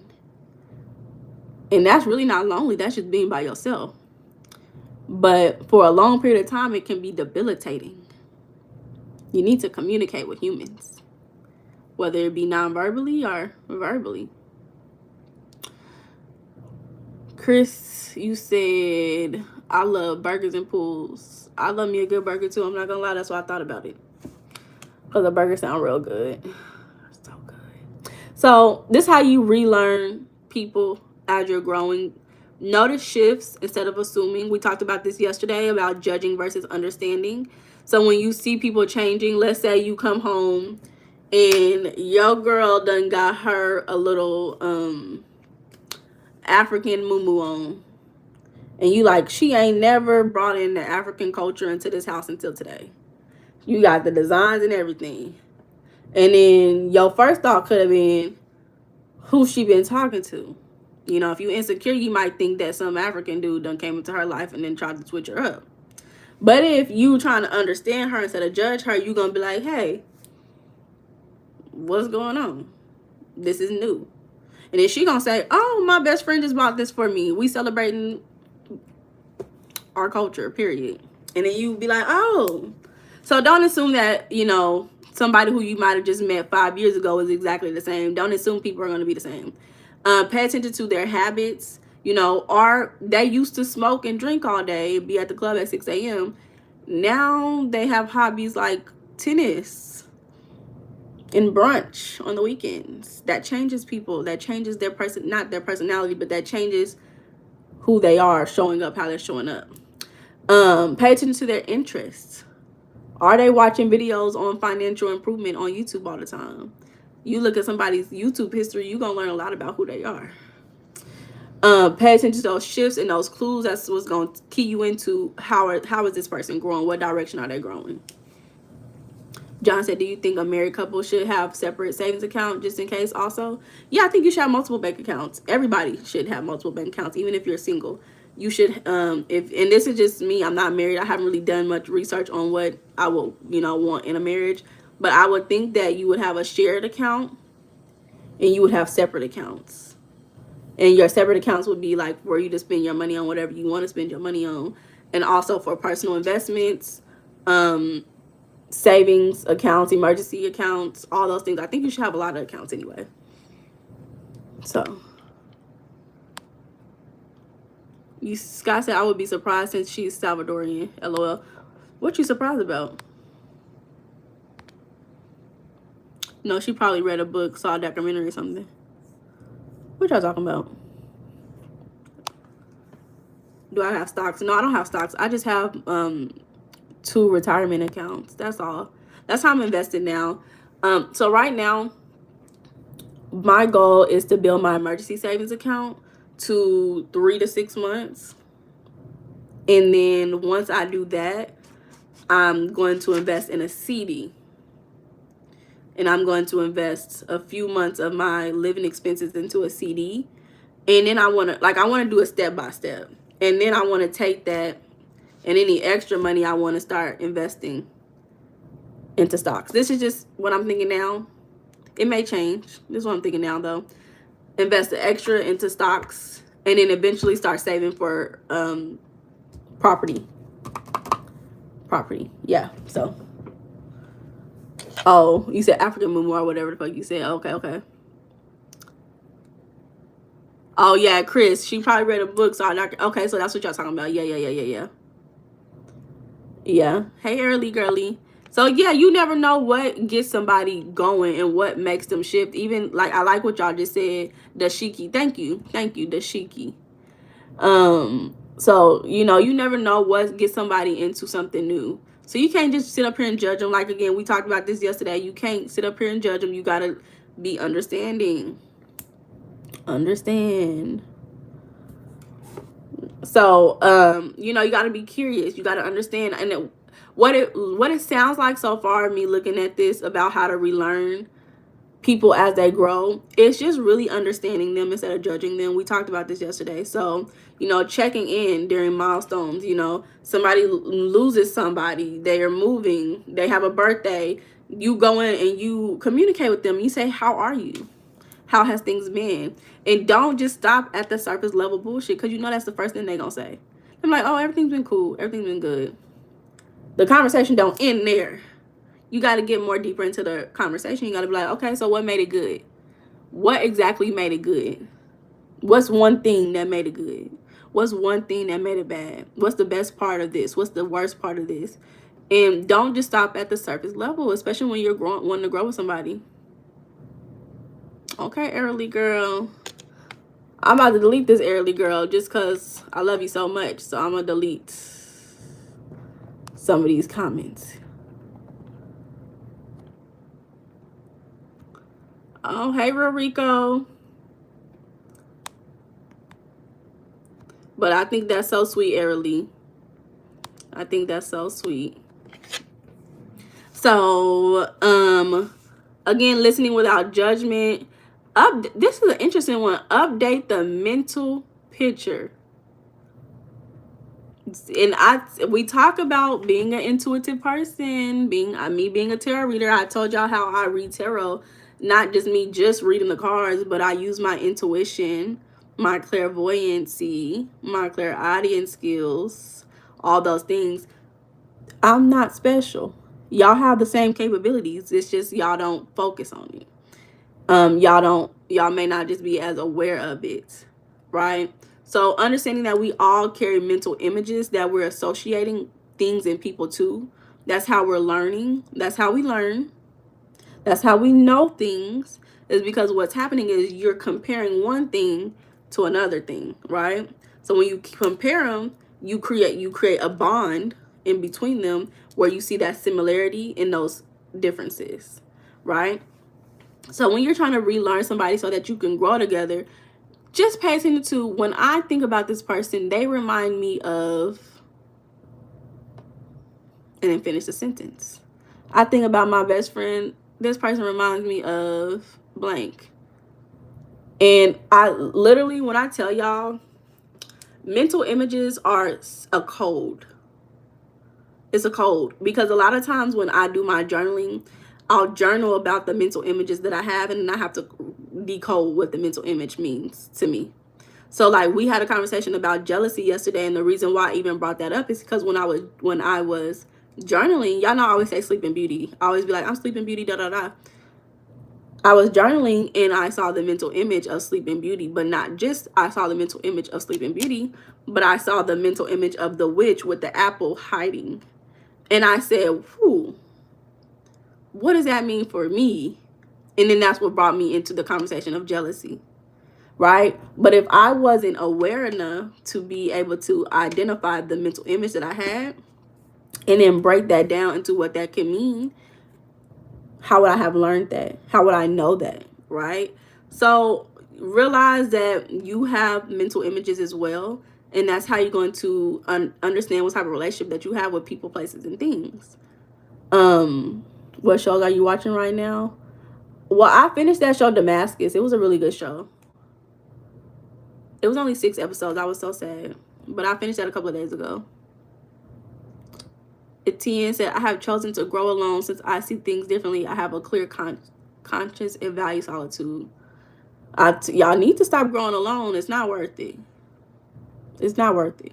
And that's really not lonely. That's just being by yourself. But for a long period of time, it can be debilitating. You need to communicate with humans, whether it be non-verbally or verbally. Chris, you said, I love burgers and pools. I love me a good burger too. I'm not gonna lie, that's why I thought about it. Because the burgers sound real good. So good. So this is how you relearn people as you're growing. Notice shifts instead of assuming. We talked about this yesterday about judging versus understanding. So when you see people changing, let's say you come home and your girl done got her a little African muumuu on. And you like, she ain't never brought in the African culture into this house until today. You got the designs and everything. And then your first thought could have been, who she been talking to? You know, if you insecure, you might think that some African dude done came into her life and then tried to switch her up. But if you trying to understand her instead of judge her, you gonna be like, hey, what's going on? This is new. And then she gonna say, oh, my best friend just bought this for me. We celebrating our culture, period. And then you be like, oh. So don't assume that, you know, somebody who you might have just met 5 years ago is exactly the same. Don't assume people are going to be the same. Pay attention to their habits. You know, are they used to smoke and drink all day, be at the club at 6 a.m. Now they have hobbies like tennis and brunch on the weekends. That changes people. That changes their person, not their personality, but that changes who they are showing up, how they're showing up. Pay attention to their interests. Are they watching videos on financial improvement on YouTube all the time? You look at somebody's YouTube history, you're going to learn a lot about who they are. Pay attention to those shifts and those clues. That's what's going to key you into how is this person growing? What direction are they growing? John said, do you think a married couple should have separate savings account just in case also? Yeah, I think you should have multiple bank accounts. Everybody should have multiple bank accounts, even if you're single. You should, and this is just me, I'm not married. I haven't really done much research on what I will, you know, want in a marriage. But I would think that you would have a shared account and you would have separate accounts. And your separate accounts would be like where you just spend your money on whatever you want to spend your money on. And also for personal investments, savings accounts, emergency accounts, all those things. I think you should have a lot of accounts anyway. So, Scott said, I would be surprised since she's Salvadorian. LOL. What you surprised about? No, she probably read a book, saw a documentary or something. What y'all talking about? Do I have stocks? No, I don't have stocks. I just have 2 retirement accounts. That's all. That's how I'm invested now. So right now, my goal is to build my emergency savings account to 3 to 6 months. And then once I do that, I'm going to invest in a CD. And I'm going to invest a few months of my living expenses into a CD. And then I want to do it step by step. And then I want to take that and any extra money I want to start investing into stocks. This is just what I'm thinking now. It may change. This is what I'm thinking now, though. Invest the extra into stocks and then eventually start saving for property. Yeah, so. Oh, you said African memoir, whatever the fuck you said. Okay. Oh, yeah, Chris. She probably read a book. So okay, so that's what y'all talking about. Yeah. Yeah. Hey, early girly. So, yeah, you never know what gets somebody going and what makes them shift. Even, like, I like what y'all just said. Dashiki. Thank you, Dashiki. So, you know, you never know what gets somebody into something new. So you can't just sit up here and judge them. Like, again, we talked about this yesterday. You can't sit up here and judge them. You got to be understanding. Understand. So, you know, you got to be curious. You got to understand. And what it sounds like so far, me looking at this about how to relearn people as they grow, it's just really understanding them instead of judging them. We talked about this yesterday. So, you know, checking in during milestones. You know, somebody loses somebody, they are moving, they have a birthday, you go in and you communicate with them. You say, how are you? How has things been? And don't just stop at the surface level bullshit, because you know that's the first thing they gonna say. I'm like, oh, everything's been cool, everything's been good. The conversation don't end there. You got to get more deeper into the conversation. You got to be like, okay, so what made it good? What exactly made it good? What's one thing that made it good? What's one thing that made it bad? What's the best part of this? What's the worst part of this? And don't just stop at the surface level, especially when you're wanting to grow with somebody. Okay, early girl. I'm about to delete this early girl just because I love you so much. So I'm going to delete some of these comments. Oh, hey, Real Rico. But I think that's so sweet, Arilee. I think that's so sweet. So, Again, listening without judgment. This is an interesting one. Update the mental picture. And we talk about being an intuitive person, being me being a tarot reader. I told y'all how I read tarot, not just me just reading the cards, but I use my intuition, my clairvoyancy, my clairaudience skills, all those things. I'm not special. Y'all have the same capabilities. It's just y'all don't focus on it. Y'all may not just be as aware of it, right? So understanding that we all carry mental images that we're associating things and people to. That's how we're learning. That's how we learn. That's how we know things, is because what's happening is you're comparing one thing to another thing, right? So when you compare them, you create a bond in between them where you see that similarity in those differences, right? So when you're trying to relearn somebody so that you can grow together, just pay attention to, when I think about this person, they remind me of, and then finish the sentence. I think about my best friend, this person reminds me of blank. And I literally, when I tell y'all, mental images are a code. It's a code, because a lot of times when I do my journaling, I'll journal about the mental images that I have, and then I have to decode what the mental image means to me. So like, we had a conversation about jealousy yesterday, and the reason why I even brought that up is because when I was journaling, y'all know I always say Sleeping Beauty. I always be like, I'm Sleeping Beauty, da da da. I was journaling and I saw the mental image of Sleeping Beauty, but not just I saw the mental image of Sleeping Beauty, but I saw the mental image of the witch with the apple hiding. And I said, whew, what does that mean for me? And then that's what brought me into the conversation of jealousy, right? But if I wasn't aware enough to be able to identify the mental image that I had and then break that down into what that can mean, how would I have learned that? How would I know that, right? So realize that you have mental images as well, and that's how you're going to understand what type of relationship that you have with people, places, and things. What shows are you watching right now? Well, I finished that show, Damascus. It was a really good show. It was only 6 episodes. I was so sad, but I finished that a couple of days ago. Etienne said, I have chosen to grow alone since I see things differently. I have a clear conscience and value solitude. Y'all need to stop growing alone. It's not worth it. It's not worth it.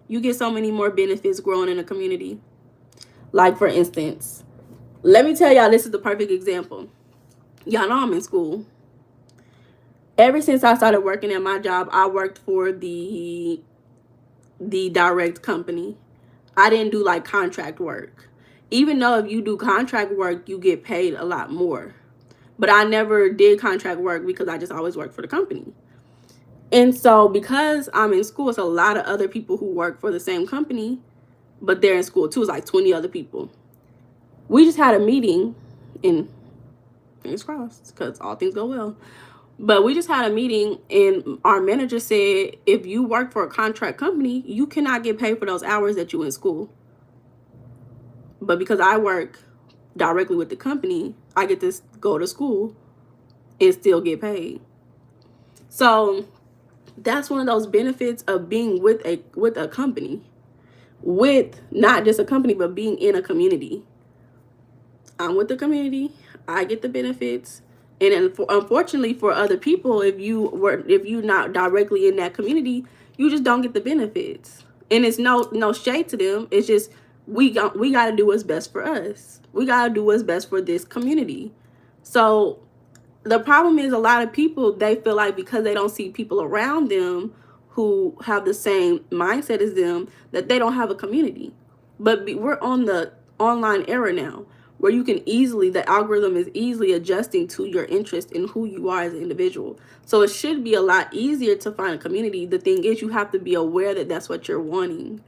You get so many more benefits growing in a community. Like, for instance, let me tell y'all, this is the perfect example. Y'all know I'm in school. Ever since I started working at my job, I worked for the direct company. I didn't do like contract work. Even though if you do contract work, you get paid a lot more. But I never did contract work because I just always worked for the company. And so because I'm in school, it's a lot of other people who work for the same company, but they're in school too. It's like 20 other people. We just had a meeting, and fingers crossed, because all things go well. But we just had a meeting, and our manager said, if you work for a contract company, you cannot get paid for those hours that you in school. But because I work directly with the company, I get to go to school and still get paid. So that's one of those benefits of being with a company, with not just a company, but being in a community. I'm with the community, I get the benefits. And unfortunately for other people, if you're not directly in that community, you just don't get the benefits. And it's no shade to them. It's just we got to do what's best for us. We got to do what's best for this community. So the problem is, a lot of people, they feel like because they don't see people around them who have the same mindset as them, that they don't have a community. But we're on the online era now, where you can easily, the algorithm is easily adjusting to your interest in who you are as an individual. So it should be a lot easier to find a community. The thing is, you have to be aware that that's what you're wanting.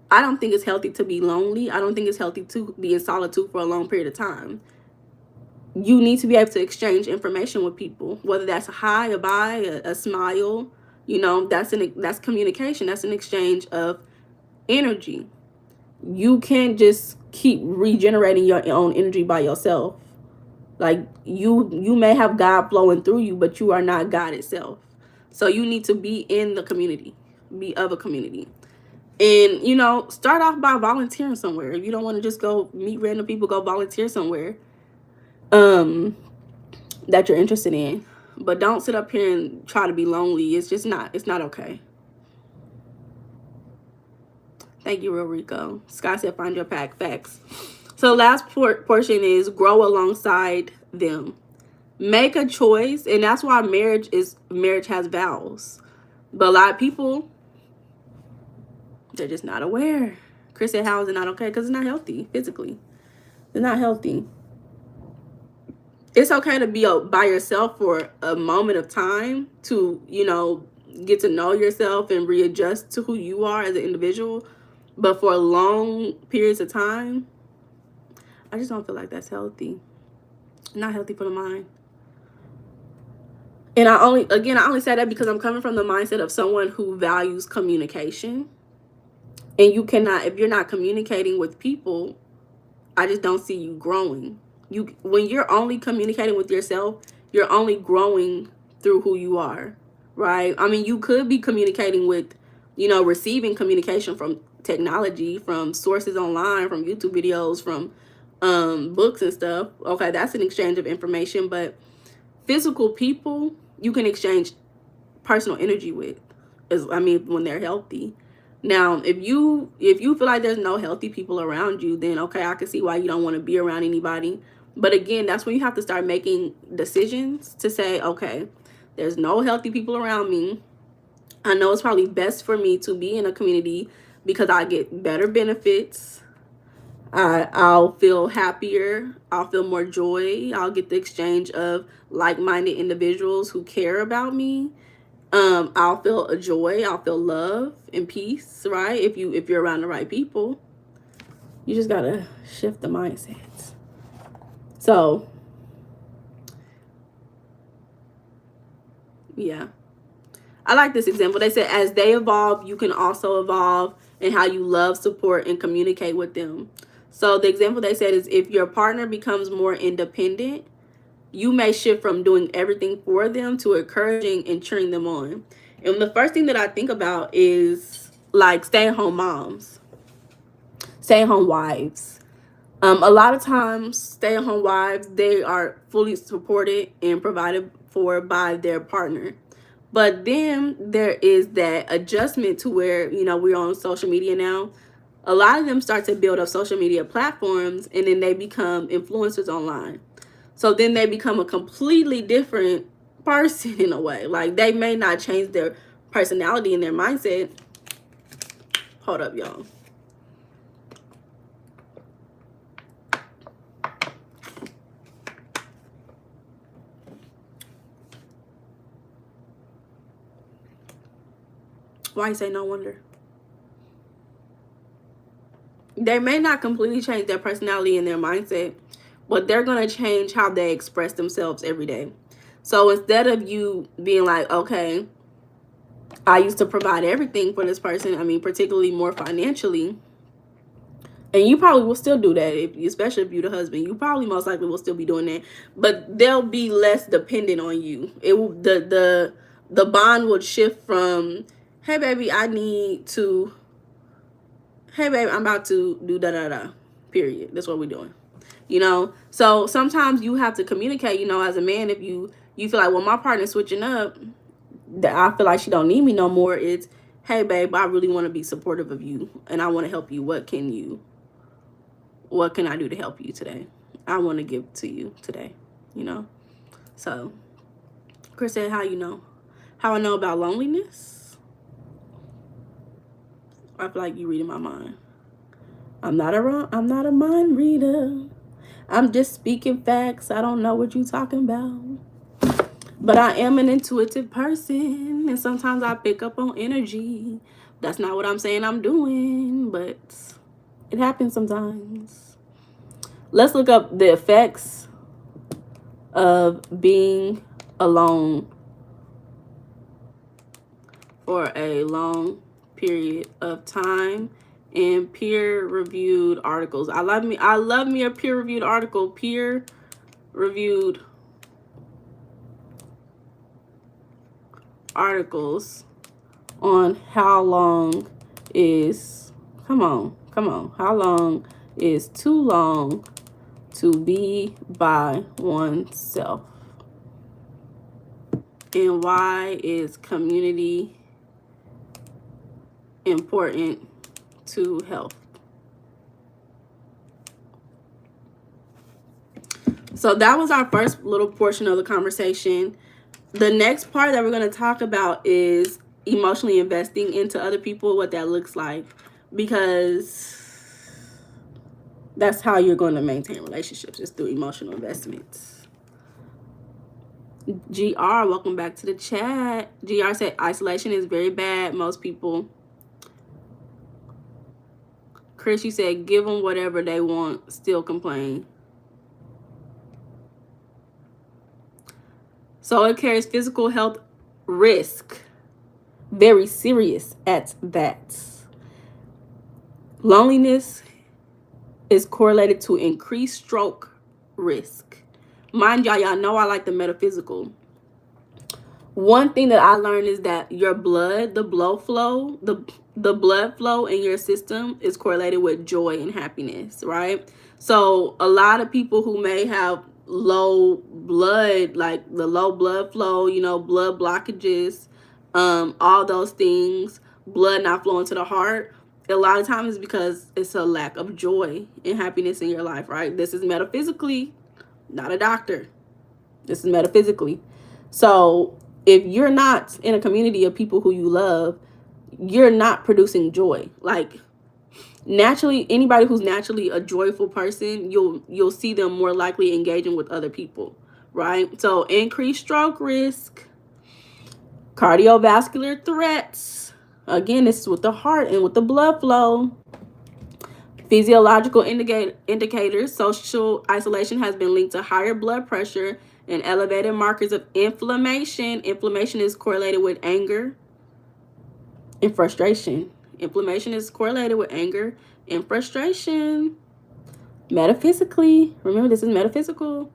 I don't think it's healthy to be lonely. I don't think it's healthy to be in solitude for a long period of time. You need to be able to exchange information with people, whether that's a hi, a bye, a smile. You know, that's communication. That's an exchange of energy. You can't just keep regenerating your own energy by yourself. Like you may have God flowing through you, but you are not God itself. So you need to be in the community, be of a community. And, you know, start off by volunteering somewhere. If you don't want to just go meet random people, go volunteer somewhere that you're interested in. But don't sit up here and try to be lonely. It's not okay. Thank you, Real Rico. Scott said, find your pack. Facts. So last portion is grow alongside them. Make a choice. And that's why marriage has vows. But a lot of people, they're just not aware. Chris said, how is it not okay? Because it's not healthy physically. It's not healthy. It's okay to be by yourself for a moment of time to, you know, get to know yourself and readjust to who you are as an individual. But for long periods of time, I just don't feel like that's healthy. Not healthy for the mind. And I only say that because I'm coming from the mindset of someone who values communication. And you cannot, if you're not communicating with people, I just don't see you growing. When you're only communicating with yourself, you're only growing through who you are, right? I mean, you could be communicating with, you know, receiving communication from technology, from sources online, from YouTube videos, from books and stuff. Okay, that's an exchange of information, but physical people you can exchange personal energy with, when they're healthy. Now, if you feel like there's no healthy people around you, then okay, I can see why you don't want to be around anybody. But again, that's when you have to start making decisions to say, okay, there's no healthy people around me. I know it's probably best for me to be in a community because I get better benefits. I'll feel happier. I'll feel more joy. I'll get the exchange of like-minded individuals who care about me. I'll feel a joy. I'll feel love and peace, right? If you're around the right people. You just gotta shift the mindsets. So, yeah. I like this example. They said, as they evolve, you can also evolve in how you love, support, and communicate with them. So the example they said is, if your partner becomes more independent, you may shift from doing everything for them to encouraging and cheering them on. And the first thing that I think about is like stay-at-home moms, stay-at-home wives. A lot of times, stay-at-home wives, they are fully supported and provided for by their partner. But then there is that adjustment to where, you know, we're on social media now. A lot of them start to build up social media platforms, and then they become influencers online. So then they become a completely different person in a way. Like, they may not change their personality and their mindset. Hold up, y'all. Why you say no wonder? They may not completely change their personality and their mindset, but they're going to change how they express themselves every day. So instead of you being like, okay, I used to provide everything for this person, I mean, particularly more financially, and you probably will still do that, especially if you're the husband. You probably most likely will still be doing that, but they'll be less dependent on you. It will, the bond would shift from, hey baby, hey baby, I'm about to do da-da-da, period. That's what we're doing. You know, so sometimes you have to communicate, you know, as a man. If you feel like, well, my partner's switching up, that I feel like she don't need me no more, it's, hey babe, I really want to be supportive of you and I want to help you. What can I do to help you today? I want to give to you today, you know. So Chris said, how you know? How I know about loneliness? I feel like you reading my mind. I'm not a mind reader. I'm just speaking facts. I don't know what you're talking about. But I am an intuitive person, and sometimes I pick up on energy. That's not what I'm saying I'm doing, but it happens sometimes. Let's look up the effects of being alone for a long period of time in peer-reviewed articles. I love me a peer-reviewed article. reviewed articles on how long is, come on, how long is too long to be by oneself, and why is community important to health. So that was our first little portion of the conversation. The next part that we're going to talk about is emotionally investing into other people, what that looks like, because that's how you're going to maintain relationships, is through emotional investments. GR, welcome back to the chat. GR said isolation is very bad. Most people. Chris, you said give them whatever they want, still complain. So it carries physical health risk. Very serious at that. Loneliness is correlated to increased stroke risk. Mind y'all know I like the metaphysical. One thing that I learned is that your blood, the blood flow in your system is correlated with joy and happiness, right? So a lot of people who may have low blood, like the low blood flow, blood blockages, all those things, blood not flowing to the heart, a lot of times it's because it's a lack of joy and happiness in your life, right? This is metaphysically, not a doctor. This is metaphysically. So if you're not in a community of people who you love, you're not producing joy. Like, naturally, anybody who's naturally a joyful person, you'll see them more likely engaging with other people, right? So increased stroke risk, cardiovascular threats. Again, this is with the heart and with the blood flow. Physiological indicators. Social isolation has been linked to higher blood pressure and elevated markers of inflammation. Inflammation is correlated with anger and frustration. Inflammation is correlated with anger and frustration. Metaphysically, remember this is metaphysical.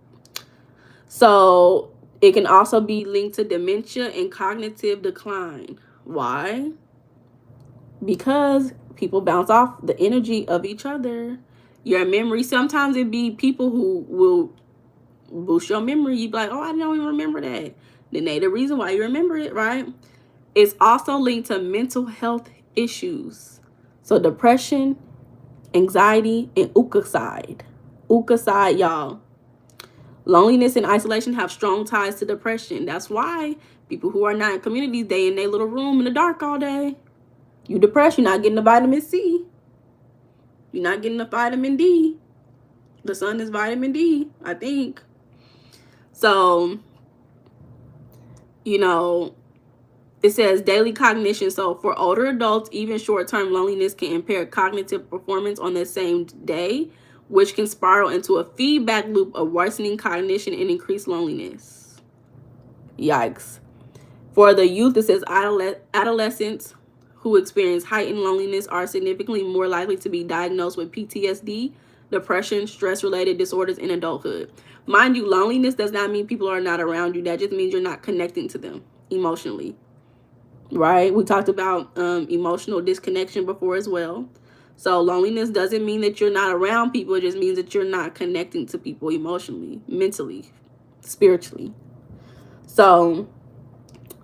So it can also be linked to dementia and cognitive decline. Why? Because people bounce off the energy of each other. Your memory, sometimes it be people who will boost your memory. You be like, oh, I don't even remember that. Then they the reason why you remember it, right? It's also linked to mental health issues. So depression, anxiety, and ukaside. Ukaside, y'all. Loneliness and isolation have strong ties to depression. That's why people who are not in communities, they in their little room in the dark all day. You depressed, you're not getting the vitamin C. You're not getting the vitamin D. The sun is vitamin D, I think. So, it says daily cognition. So for older adults, even short-term loneliness can impair cognitive performance on the same day, which can spiral into a feedback loop of worsening cognition and increased loneliness. Yikes. For the youth, it says adolescents who experience heightened loneliness are significantly more likely to be diagnosed with PTSD, depression, stress-related disorders in adulthood. Mind you, loneliness does not mean people are not around you. That just means you're not connecting to them emotionally, right? We talked about emotional disconnection before as well. So loneliness doesn't mean that you're not around people. It just means that you're not connecting to people emotionally, mentally, spiritually. So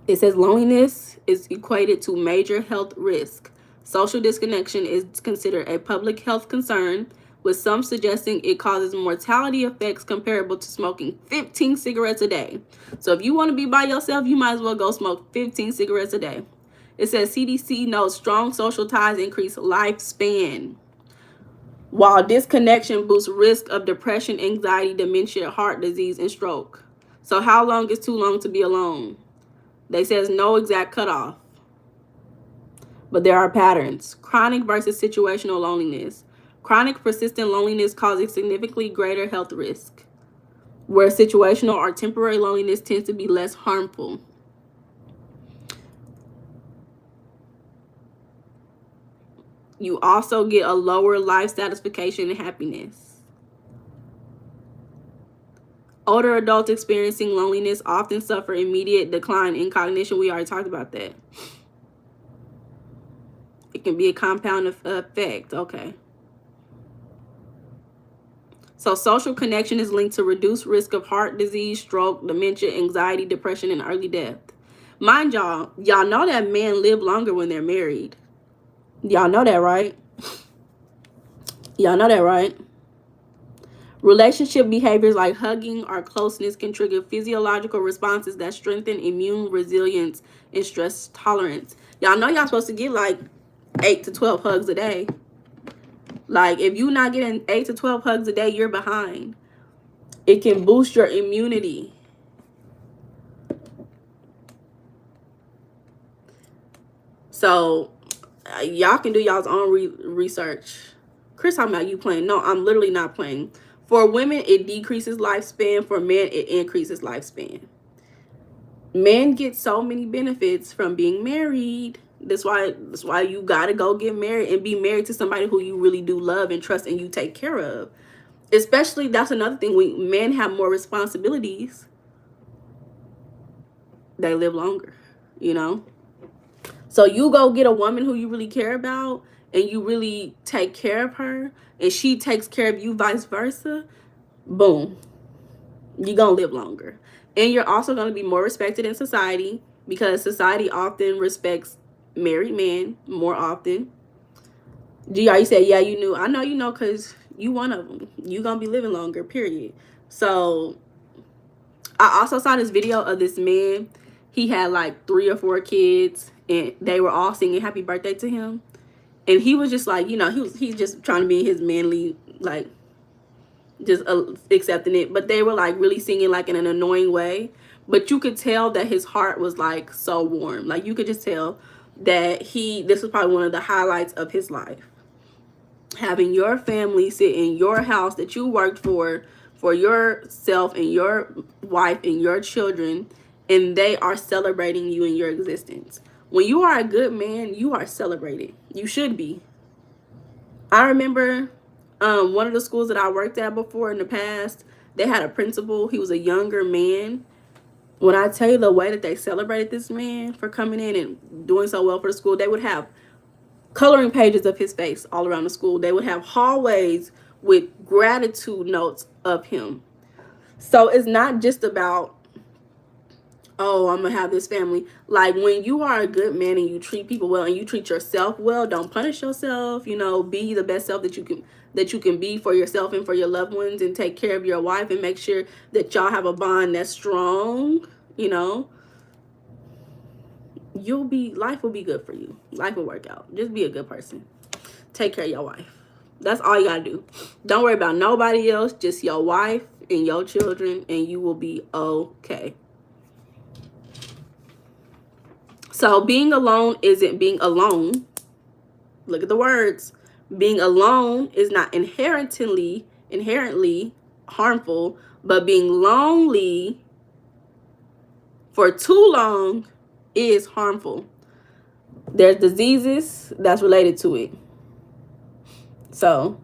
it says loneliness is equated to major health risk. Social disconnection is considered a public health concern, with some suggesting it causes mortality effects comparable to smoking 15 cigarettes a day. So if you want to be by yourself, you might as well go smoke 15 cigarettes a day. It says CDC notes strong social ties increase lifespan, while disconnection boosts risk of depression, anxiety, dementia, heart disease, and stroke. So how long is too long to be alone? They says no exact cutoff, but there are patterns. Chronic versus situational loneliness. Chronic persistent loneliness causes significantly greater health risk, where situational or temporary loneliness tends to be less harmful. You also get a lower life satisfaction and happiness. Older adults experiencing loneliness often suffer immediate decline in cognition. We already talked about that. It can be a compound effect. Okay. So social connection is linked to reduced risk of heart disease, stroke, dementia, anxiety, depression, and early death. Mind y'all know that men live longer when they're married. Y'all know that, right? Y'all know that, right? Relationship behaviors like hugging or closeness can trigger physiological responses that strengthen immune resilience and stress tolerance. Y'all know y'all supposed to get like 8 to 12 hugs a day. Like, if you're not getting 8 to 12 hugs a day, you're behind. It can boost your immunity. So, y'all can do y'all's own research. Chris, talking about you playing. No, I'm literally not playing. For women, it decreases lifespan. For men, it increases lifespan. Men get so many benefits from being married. That's why you gotta go get married and be married to somebody who you really do love and trust and you take care of. Especially, that's another thing, when men have more responsibilities, they live longer, you know? So you go get a woman who you really care about and you really take care of her and she takes care of you, vice versa, boom, you're gonna live longer. And you're also gonna be more respected in society because society often respects married men more often. You said, yeah, you knew. I know you know because you one of them. You gonna be living longer, period. So I also saw this video of this man. He had like 3 or 4 kids and they were all singing happy birthday to him. And he was just like, he's just trying to be his manly, like, just accepting it. But they were like really singing like in an annoying way. But you could tell that his heart was like so warm. Like, you could just tell that this was probably one of the highlights of his life. Having your family sit in your house that you worked for yourself and your wife and your children, and they are celebrating you and your existence. When you are a good man, you are celebrated. You should be. I remember one of the schools that I worked at before in the past, they had a principal. He was a younger man. When I tell you the way that they celebrated this man for coming in and doing so well for the school, they would have coloring pages of his face all around the school. They would have hallways with gratitude notes of him. So it's not just about, oh, I'm gonna have this family. Like, when you are a good man and you treat people well and you treat yourself well, don't punish yourself, be the best self that you can be for yourself and for your loved ones, and take care of your wife and make sure that y'all have a bond that's strong. Life will be good for you. Life will work out. Just be a good person. Take care of your wife. That's all you gotta do. Don't worry about nobody else, just your wife and your children, and you will be okay. So being alone isn't being alone. Look at the words. Being alone is not inherently harmful, but being lonely for too long is harmful. There's diseases that's related to it. So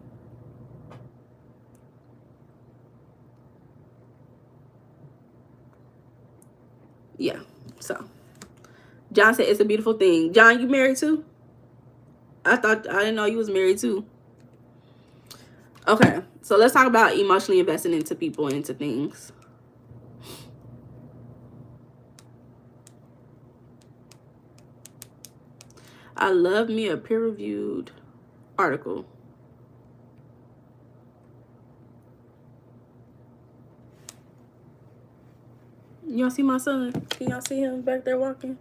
yeah. So John said it's a beautiful thing. John, you married too? I didn't know you was married too. Okay, so let's talk about emotionally investing into people and into things. I love me a peer-reviewed article. Y'all see my son? Can y'all see him back there walking?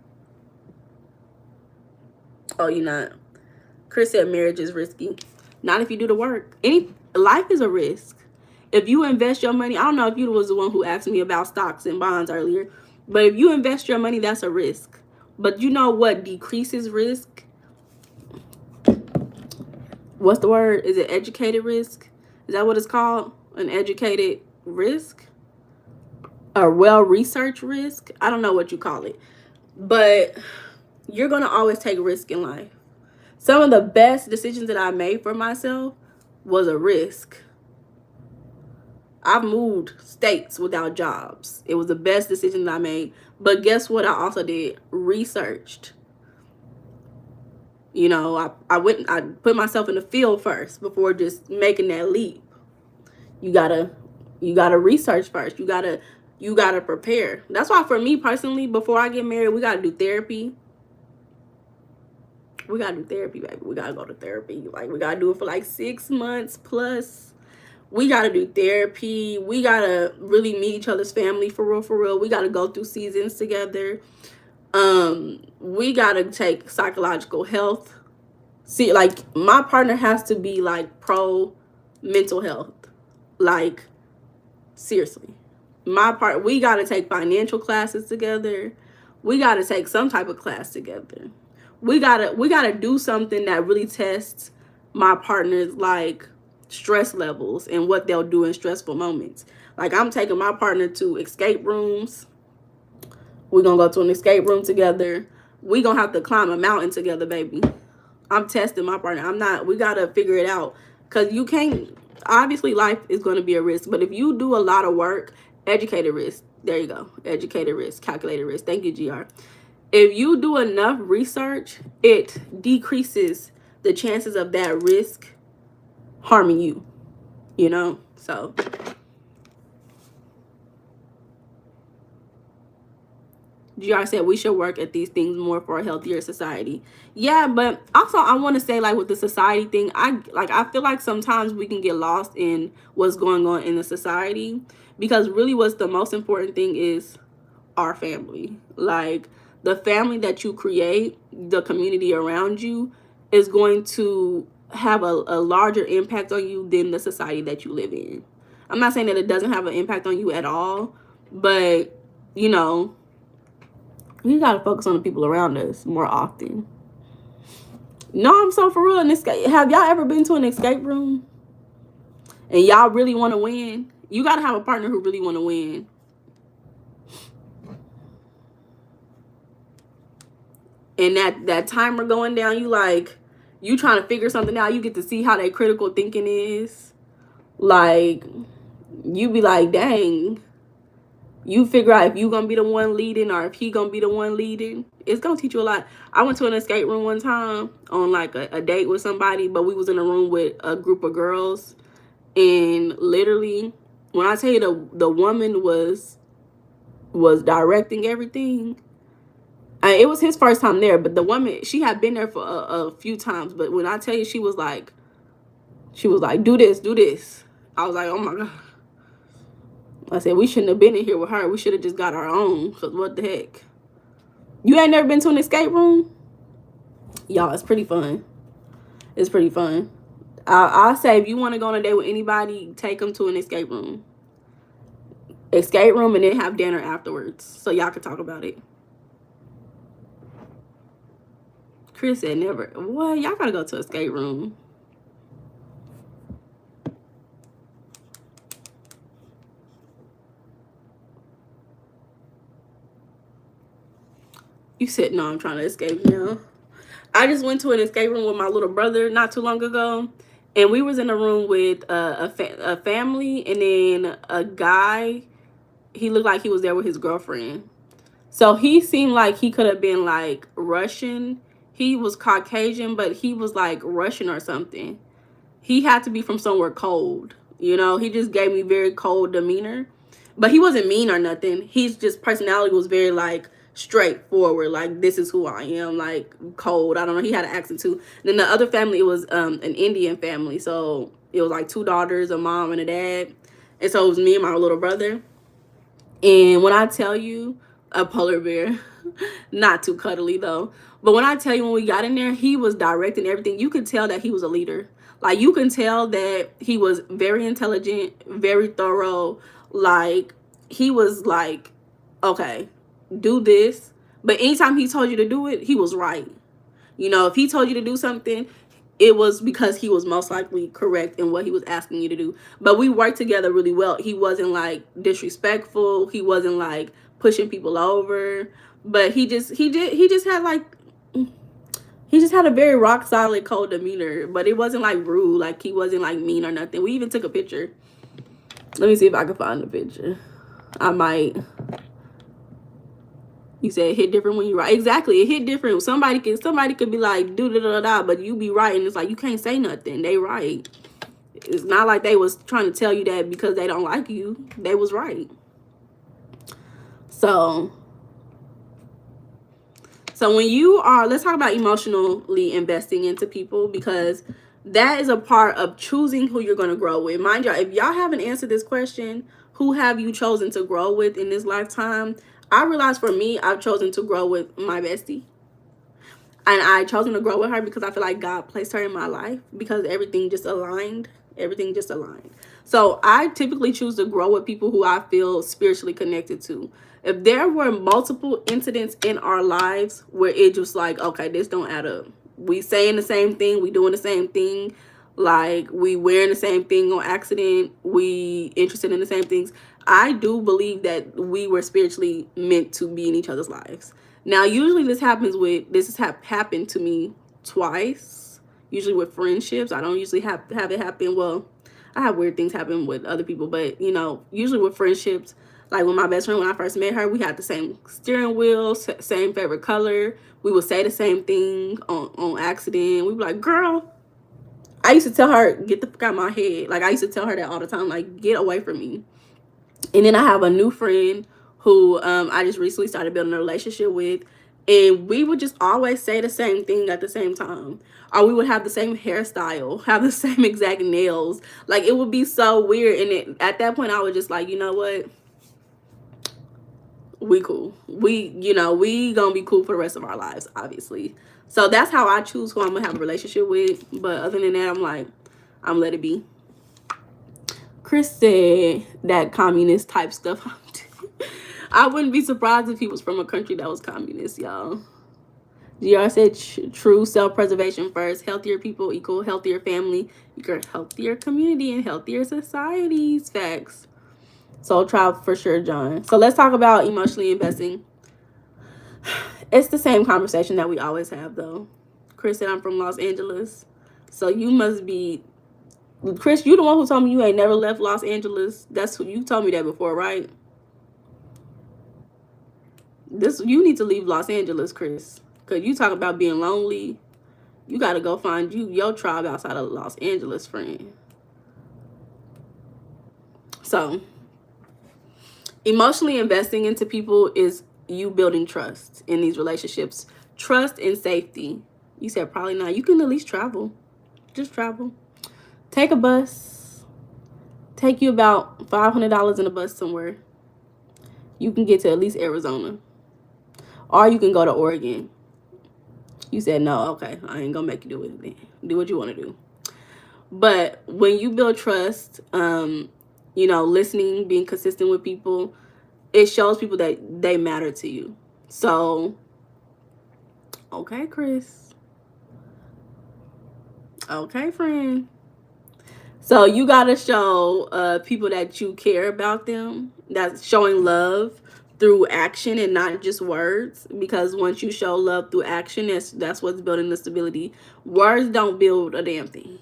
Oh, you're not. Chris said marriage is risky. Not if you do the work. Life is a risk. If you invest your money, I don't know if you was the one who asked me about stocks and bonds earlier, but if you invest your money, that's a risk. But you know what decreases risk? What's the word? Is it educated risk? Is that what it's called? An educated risk? A well-researched risk? I don't know what you call it. But you're going to always take risk in life. Some of the best decisions that I made for myself was a risk. I've moved states without jobs. It was the best decision that I made. But guess what I also did? Researched. You know, I put myself in the field first before just making that leap. You gotta research first. You gotta prepare. That's why for me personally, before I get married, we gotta do therapy. We gotta do therapy, baby. We gotta go to therapy. Like, we gotta do it for like 6 months plus. We gotta do therapy. We gotta really meet each other's family for real, for real. We gotta go through seasons together. We gotta take psychological health. See, like, my partner has to be like pro mental health. Like, seriously. We gotta take financial classes together. We gotta take some type of class together. We gotta do something that really tests my partner's like stress levels and what they'll do in stressful moments. Like, I'm taking my partner to escape rooms. We're gonna go to an escape room together. We gonna have to climb a mountain together, baby. I'm testing my partner. We gotta figure it out. Cause you can't, obviously life is gonna be a risk. But if you do a lot of work, educated risk. There you go. Educated risk, calculated risk. Thank you, GR. If you do enough research, it decreases the chances of that risk harming you, you know? So GR said we should work at these things more for a healthier society. Yeah, but also I want to say, like, with the society thing, I feel like sometimes we can get lost in what's going on in the society, because really what's the most important thing is our family. Like, the family that you create, the community around you, is going to have a larger impact on you than the society that you live in. I'm not saying that it doesn't have an impact on you at all, but you know, we gotta focus on the people around us more often. No, I'm so for real. Have y'all ever been to an escape room and y'all really want to win? You gotta have a partner who really want to win. And that timer going down, you trying to figure something out. You get to see how that critical thinking is. Like, you be like, dang. You figure out if you gonna be the one leading or if he gonna be the one leading. It's gonna teach you a lot. I went to an escape room one time on like a date with somebody, but we was in a room with a group of girls, and literally, when I tell you the woman was directing everything. It was his first time there, but the woman, she had been there for a few times. But when I tell you, she was like, do this, do this. I was like, oh my God. I said, we shouldn't have been in here with her. We should have just got our own, because what the heck? You ain't never been to an escape room? Y'all, it's pretty fun. It's pretty fun. I'll say, if you want to go on a date with anybody, take them to an escape room. Escape room, and then have dinner afterwards, so y'all can talk about it. Chris said never. What? Y'all gotta go to an escape room. You said, no, I'm trying to escape now. I just went to an escape room with my little brother not too long ago. And we was in a room with a family, and then a guy. He looked like he was there with his girlfriend. So he seemed like he could have been like Russian. He was Caucasian, but he was like Russian or something. He had to be from somewhere cold. You know, he just gave me very cold demeanor. But he wasn't mean or nothing. His just personality was very like straightforward. Like, this is who I am. Like, cold. I don't know. He had an accent too. Then the other family, it was an Indian family. So it was like 2 daughters, a mom and a dad. And so it was me and my little brother. And when I tell you, a polar bear, not too cuddly though. But when I tell you, when we got in there, he was directing everything. You could tell that he was a leader. Like, you can tell that he was very intelligent, very thorough. Like, he was like, okay, do this. But anytime he told you to do it, he was right. You know, if he told you to do something, it was because he was most likely correct in what he was asking you to do. But we worked together really well. He wasn't like disrespectful. He wasn't like pushing people over. But he just had a very rock solid, cold demeanor. But it wasn't like rude. Like, he wasn't like mean or nothing. We even took a picture. Let me see if I can find the picture. I might. You said it hit different when you write. Exactly, it hit different. Somebody could be like do da da da, but you be right, and it's like you can't say nothing. They right. It's not like they was trying to tell you that because they don't like you. They was right. So when you are, let's talk about emotionally investing into people, because that is a part of choosing who you're going to grow with. Mind y'all, if y'all haven't answered this question, who have you chosen to grow with in this lifetime? I realized for me, I've chosen to grow with my bestie. And I chosen to grow with her because I feel like God placed her in my life, because everything just aligned. Everything just aligned. So I typically choose to grow with people who I feel spiritually connected to. If there were multiple incidents in our lives where it just like, okay, this don't add up. We saying the same thing, we doing the same thing, like we wearing the same thing on accident, we interested in the same things. I do believe that we were spiritually meant to be in each other's lives. Now, usually this has happened to me twice. Usually with friendships. I don't usually have it happen. Well, I have weird things happen with other people, but you know, usually with friendships, like with my best friend, when I first met her, we had the same steering wheel, same favorite color. We would say the same thing on accident. We'd be like, girl, I used to tell her, get the fuck out of my head. Like, I used to tell her that all the time, like, get away from me. And then I have a new friend who I just recently started building a relationship with. And we would just always say the same thing at the same time. Or we would have the same hairstyle, have the same exact nails. Like, it would be so weird. And at that point, I was just like, you know what? We cool. We gonna be cool for the rest of our lives, obviously. So that's how I choose who I'm gonna have a relationship with. But other than that, I'm like, I'm let it be. Chris said that communist type stuff. I wouldn't be surprised if he was from a country that was communist, y'all. GR said true self-preservation first. Healthier people equal healthier family, equal healthier community, and healthier societies. Facts. Soul Tribe for sure, John. So let's talk about emotionally investing. It's the same conversation that we always have, though. Chris said I'm from Los Angeles. So you must be... Chris, you the one who told me you ain't never left Los Angeles. That's who you told me that before, right? You need to leave Los Angeles, Chris. Because you talk about being lonely. You got to go find your tribe outside of Los Angeles, friend. So, emotionally investing into people is you building trust in these relationships. Trust and safety. You said probably not. You can at least travel. Just travel. Take a bus. Take you about $500 in a bus somewhere. You can get to at least Arizona. Or you can go to Oregon. You said no. Okay, I ain't gonna make you do it. Do what you want to do. But when you build trust, listening, being consistent with people, it shows people that they matter to you. So, okay, Chris. Okay, friend. So you gotta show people that you care about them. That's showing love through action and not just words. Because once you show love through action, that's what's building the stability. Words don't build a damn thing,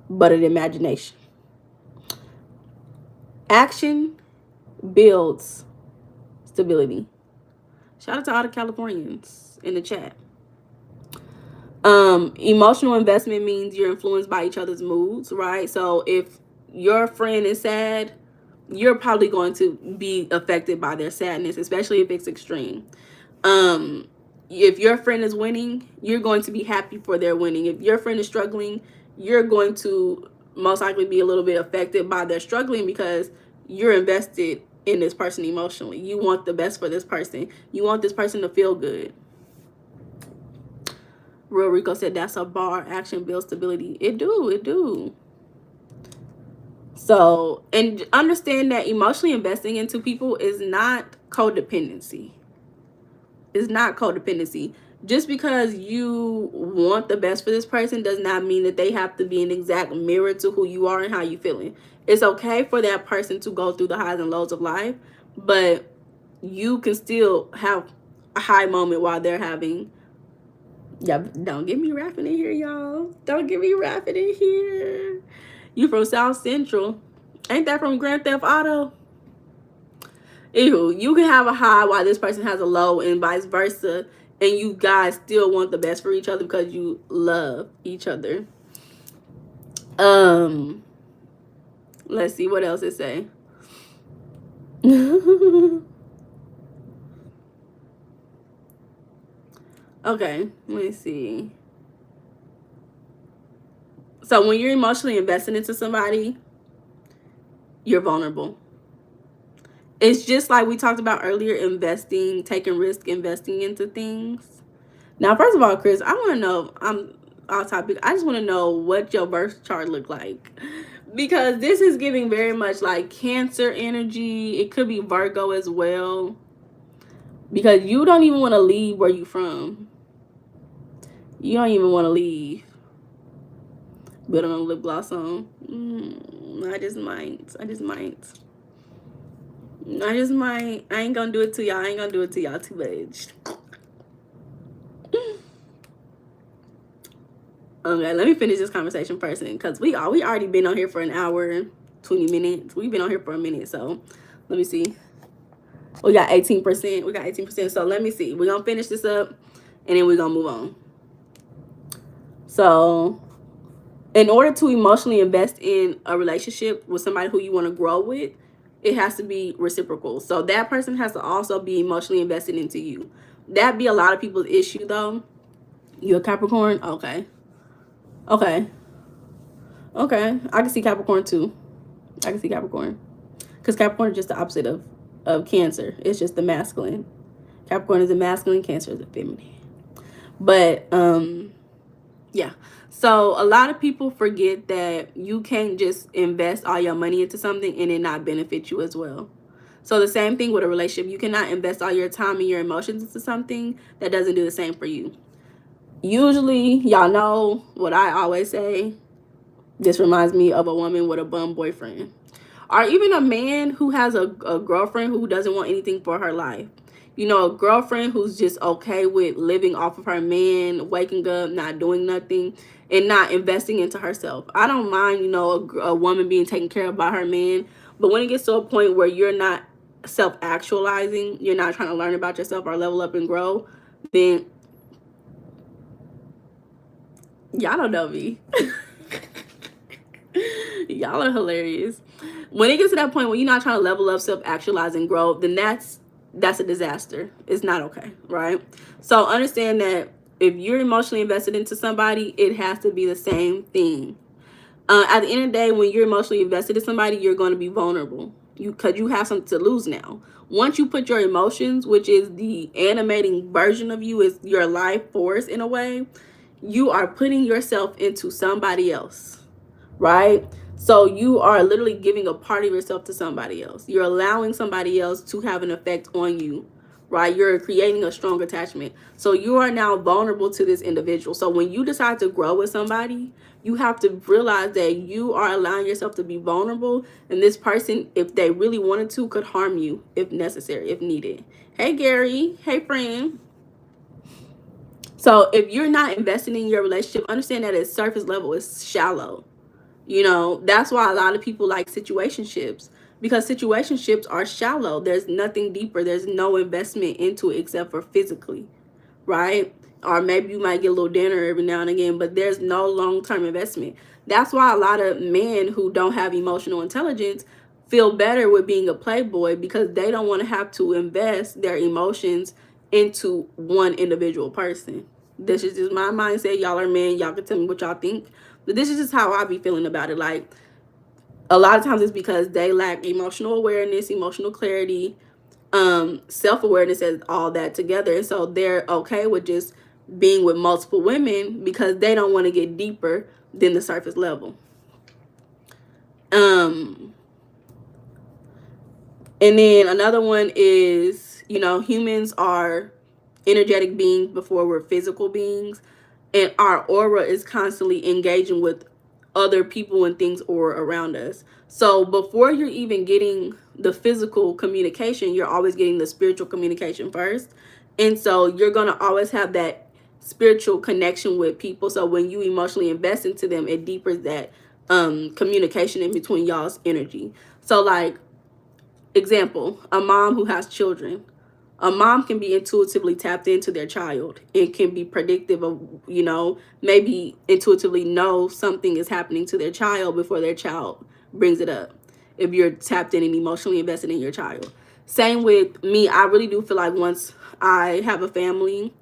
but an imagination. Action builds stability. Shout out to all the Californians in the chat. Emotional investment means you're influenced by each other's moods, right? So if your friend is sad, you're probably going to be affected by their sadness, especially if it's extreme. If your friend is winning, you're going to be happy for their winning. If your friend is struggling, you're going to most likely be a little bit affected by their struggling, because you're invested in this person emotionally. You want the best for this person. You want this person to feel good. Real Rico said that's a bar. Action builds stability. It do. So, and understand that emotionally investing into people is not codependency. It's not codependency. Just because you want the best for this person does not mean that they have to be an exact mirror to who you are and how you feeling. It's okay for that person to go through the highs and lows of life, but you can still have a high moment while they're having... Yeah, don't get me rapping in here, y'all. Don't get me rapping in here. You from South Central. Ain't that from Grand Theft Auto? Ew, you can have a high while this person has a low and vice versa. And you guys still want the best for each other because you love each other. Let's see what else it say. Okay, let me see. So when you're emotionally invested into somebody, you're vulnerable. It's just like we talked about earlier, investing, taking risk, investing into things. Now, first of all, Chris, I want to know, I'm off topic. I just want to know what your birth chart look like. Because this is giving very much like Cancer energy. It could be Virgo as well. Because you don't even want to leave where you from. You don't even want to leave. Put on a lip gloss on. I just might. I ain't gonna do it to y'all. I ain't gonna do it to y'all too much. Okay, let me finish this conversation first, because we already been on here for an hour, 20 minutes. We've been on here for a minute, so let me see. We got 18%. We got 18%. So let me see. We're gonna finish this up, and then we're gonna move on. So, in order to emotionally invest in a relationship with somebody who you want to grow with, it has to be reciprocal. So that person has to also be emotionally invested into you. That be a lot of people's issue, though. You a Capricorn? Okay. Okay. Okay. I can see Capricorn too. I can see Capricorn. Because Capricorn is just the opposite of Cancer. It's just the masculine. Capricorn is the masculine, Cancer is the feminine. But yeah. So a lot of people forget that you can't just invest all your money into something and it not benefit you as well. So the same thing with a relationship. You cannot invest all your time and your emotions into something that doesn't do the same for you. Usually, y'all know what I always say. This reminds me of a woman with a bum boyfriend. Or even a man who has a girlfriend who doesn't want anything for her life. You know, a girlfriend who's just okay with living off of her man, waking up, not doing nothing, and not investing into herself. I don't mind, you know, a woman being taken care of by her man. But when it gets to a point where you're not self-actualizing, you're not trying to learn about yourself or level up and grow, then y'all don't know me. Y'all are hilarious. When it gets to that point where you're not trying to level up, self-actualize, and grow, then that's a disaster. It's not okay, right? So understand that if you're emotionally invested into somebody, it has to be the same thing. At the end of the day, when you're emotionally invested in somebody, you're going to be vulnerable. Because you have something to lose now. Once you put your emotions, which is the animating version of you, is your life force in a way, you are putting yourself into somebody else, right? So you are literally giving a part of yourself to somebody else. You're allowing somebody else to have an effect on you, right? You're creating a strong attachment. So you are now vulnerable to this individual. So when you decide to grow with somebody, you have to realize that you are allowing yourself to be vulnerable. And this person, if they really wanted to, could harm you if necessary, if needed. Hey, Gary. Hey, friend. So if you're not investing in your relationship, understand that at surface level, it's shallow. You know, that's why a lot of people like situationships, because situationships are shallow. There's nothing deeper. There's no investment into it except for physically, right? Or maybe you might get a little dinner every now and again, but there's no long-term investment. That's why a lot of men who don't have emotional intelligence feel better with being a playboy, because they don't want to have to invest their emotions into one individual person. This is just my mindset. Y'all are men. Y'all can tell me what y'all think. But this is just how I be feeling about it. Like, a lot of times it's because they lack emotional awareness, emotional clarity, self-awareness, and all that together. And so they're okay with just being with multiple women because they don't want to get deeper than the surface level. And then another one is, you know, humans are energetic beings before we're physical beings, and our aura is constantly engaging with other people and things or around us. So before you're even getting the physical communication, you're always getting the spiritual communication first. And so you're going to always have that spiritual connection with people. So when you emotionally invest into them, it deepens that communication in between y'all's energy. So like, example, a mom who has children. A mom can be intuitively tapped into their child and can be predictive of, maybe intuitively know something is happening to their child before their child brings it up. If you're tapped in and emotionally invested in your child. Same with me. I really do feel like once I have a family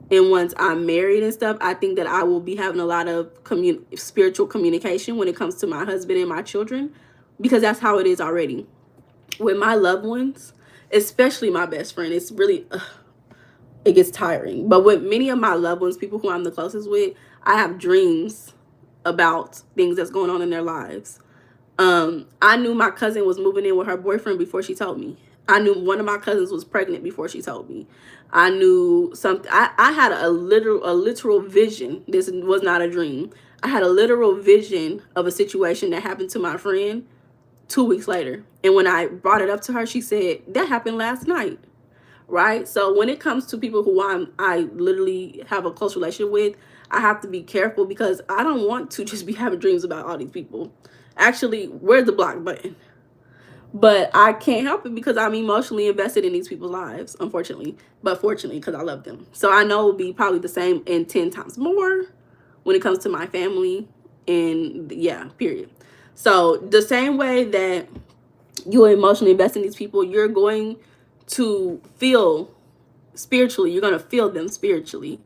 and once I'm married and stuff, I think that I will be having a lot of spiritual communication when it comes to my husband and my children, because that's how it is already. With my loved ones, especially my best friend, it's really it gets tiring. But with many of my loved ones, people who I'm the closest with, I have dreams about things that's going on in their lives. I knew my cousin was moving in with her boyfriend before she told me. I knew one of my cousins was pregnant before she told me. I knew something. I had a literal vision. This was not a dream. I had a literal vision of a situation that happened to my friend 2 weeks later. And when I brought it up to her, she said, that happened last night. Right? So when it comes to people who I literally have a close relationship with, I have to be careful because I don't want to just be having dreams about all these people. Actually, where's the block button? But I can't help it because I'm emotionally invested in these people's lives, unfortunately. But fortunately, because I love them. So I know it will be probably the same and 10 times more when it comes to my family. And yeah, period. So the same way that you emotionally invest in these people, you're going to feel spiritually. You're going to feel them spiritually.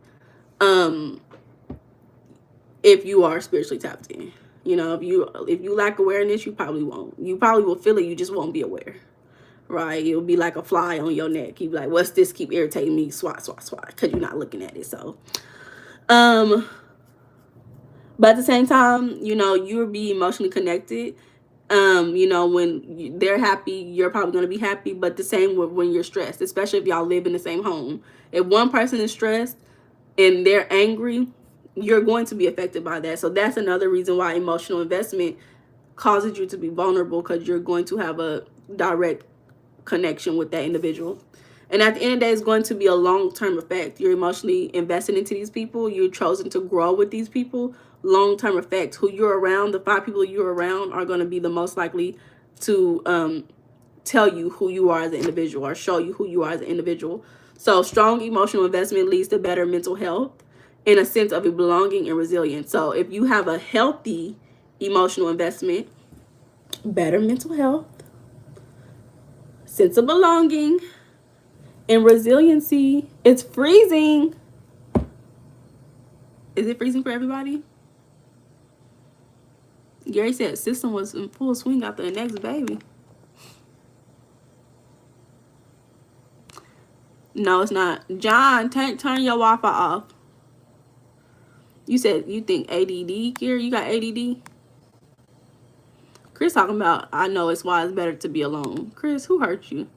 If you are spiritually tapped in. If you lack awareness, you probably won't. You probably will feel it, you just won't be aware. Right? It'll be like a fly on your neck. You'll be like, what's this keep irritating me? Swat, swat, swat. Because you're not looking at it. So but at the same time, you'll be emotionally connected. When they're happy, you're probably going to be happy. But the same with when you're stressed, especially if y'all live in the same home. If one person is stressed and they're angry, you're going to be affected by that. So that's another reason why emotional investment causes you to be vulnerable, because you're going to have a direct connection with that individual. And at the end of the day, it's going to be a long-term effect. You're emotionally invested into these people. You're chosen to grow with these people. Long-term effect. Who you're around, the 5 people you're around are going to be the most likely to tell you who you are as an individual or show you who you are as an individual. So strong emotional investment leads to better mental health and a sense of a belonging and resilience. So if you have a healthy emotional investment, better mental health, sense of belonging, and resiliency. It's freezing. Is it freezing for everybody? Gary said system was in full swing after the next baby. No, it's not. John, turn your Wi-Fi off. You said you think ADD, Gary? You got ADD? Chris talking about, I know it's why it's better to be alone. Chris, who hurt you?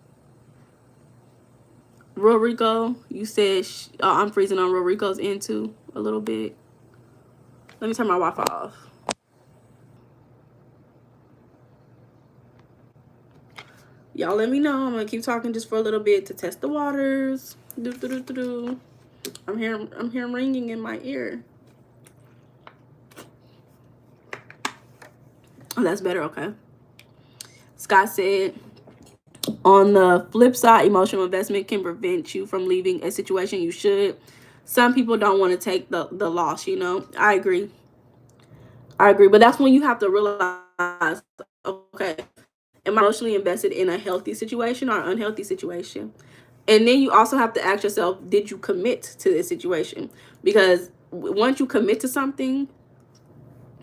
Rodrigo, you said I'm freezing on Rodrigo's end too a little bit. Let me turn my Wi-Fi off. Y'all let me know. I'm gonna keep talking just for a little bit to test the waters. I'm hearing ringing in my ear. Oh, that's better. Okay. Scott said, on the flip side, emotional investment can prevent you from leaving a situation you should. Some people don't want to take the loss, I agree. But that's when you have to realize, okay, am I emotionally invested in a healthy situation or unhealthy situation? And then you also have to ask yourself, did you commit to this situation? Because once you commit to something,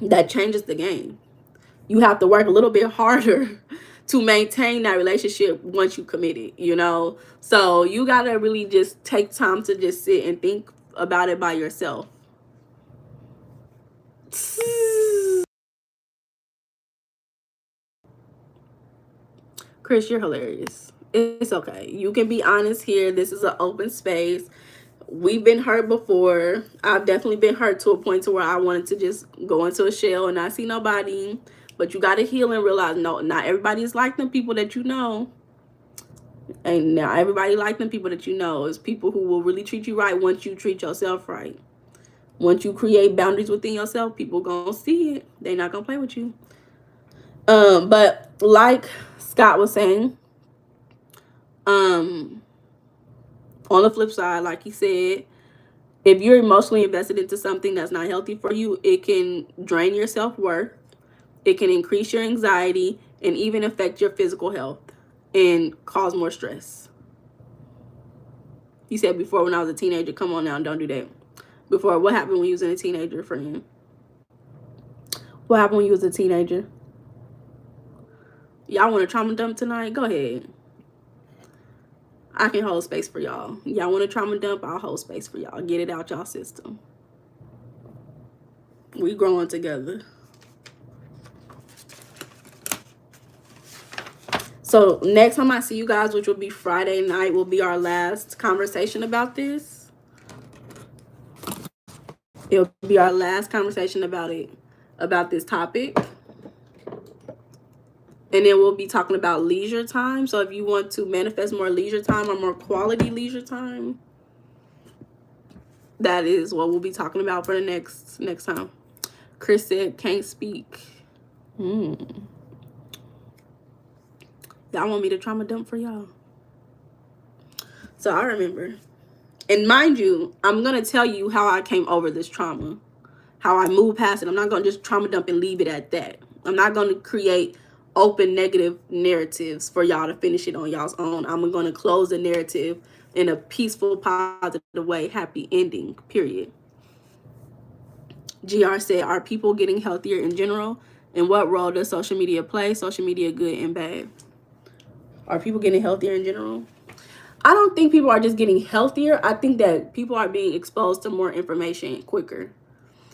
that changes the game. You have to work a little bit harder to maintain that relationship once you committed, So you got to really just take time to just sit and think about it by yourself. Chris, you're hilarious. It's okay. You can be honest here. This is an open space. We've been hurt before. I've definitely been hurt to a point to where I wanted to just go into a shell and not see nobody. But you got to heal and realize, no, not everybody is like them people that you know. And now everybody like them people that you know. Is people who will really treat you right once you treat yourself right. Once you create boundaries within yourself, people gonna see it. They not gonna play with you. But like Scott was saying, on the flip side, like he said, if you're emotionally invested into something that's not healthy for you, it can drain your self-worth. It can increase your anxiety and even affect your physical health and cause more stress. You said before, when I was a teenager. Come on now, don't do that. Before, what happened when you was a teenager, friend? What happened when you was a teenager? Y'all want a trauma dump tonight? Go ahead. I can hold space for y'all. Y'all want a trauma dump? I'll hold space for y'all. Get it out y'all system. We growing together. So next time I see you guys, which will be Friday night, will be our last conversation about this. It'll be our last conversation about it, about this topic. And then we'll be talking about leisure time. So if you want to manifest more leisure time or more quality leisure time, that is what we'll be talking about for the next time. Chris said, can't speak. Y'all want me to trauma dump for y'all? So I remember. And mind you, I'm going to tell you how I came over this trauma, how I moved past it. I'm not going to just trauma dump and leave it at that. I'm not going to create open negative narratives for y'all to finish it on y'all's own. I'm going to close the narrative in a peaceful, positive way, happy ending, period. GR said, are people getting healthier in general? And what role does social media play? Social media, good and bad. Are people getting healthier in general? I don't think people are just getting healthier. I think that people are being exposed to more information quicker.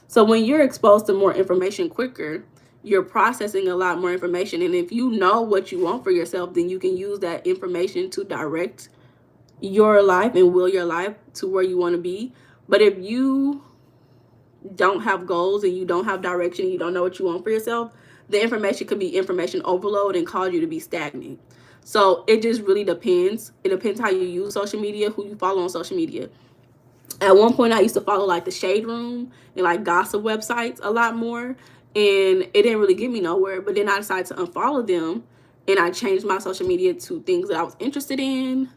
So when you're exposed to more information quicker, you're processing a lot more information. And if you know what you want for yourself, then you can use that information to direct your life and will your life to where you want to be. But if you don't have goals and you don't have direction, you don't know what you want for yourself, the information could be information overload and cause you to be stagnant. So it just really depends. It depends how you use social media, who you follow on social media. At one point, I used to follow like the Shade Room and like gossip websites a lot more, and it didn't really get me nowhere. But then I decided to unfollow them, and I changed my social media to things that I was interested in,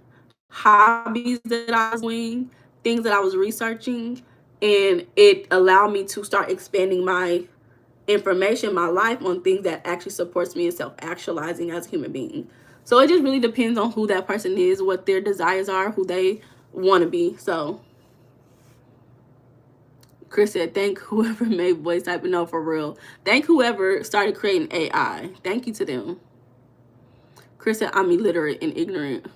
hobbies that I was doing, things that I was researching, and it allowed me to start expanding my information, my life, on things that actually supports me in self-actualizing as a human being. So it just really depends on who that person is, what their desires are, who they want to be. So Chris said, thank whoever made voice typing. No, for real. Thank whoever started creating AI. Thank you to them. Chris said, I'm illiterate and ignorant.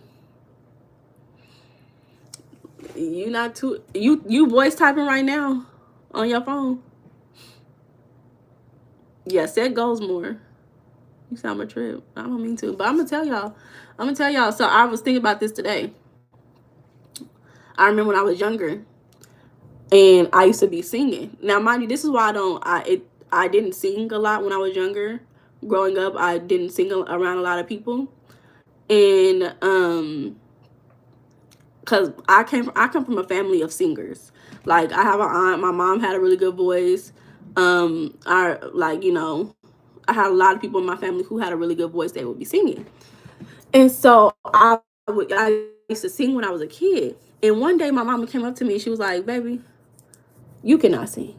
You not too, you voice typing right now on your phone? Yeah, set goals more. You sound a trip. I don't mean to, but I'm gonna tell y'all. So I was thinking about this today. I remember when I was younger, and I used to be singing. Now, mind you, this is why I didn't sing a lot when I was younger. Growing up, I didn't sing around a lot of people, and because I come from a family of singers. Like, I have an aunt. My mom had a really good voice. I had a lot of people in my family who had a really good voice. They would be singing, and so I used to sing when I was a kid. And one day, my mama came up to me and she was like, "Baby, you cannot sing."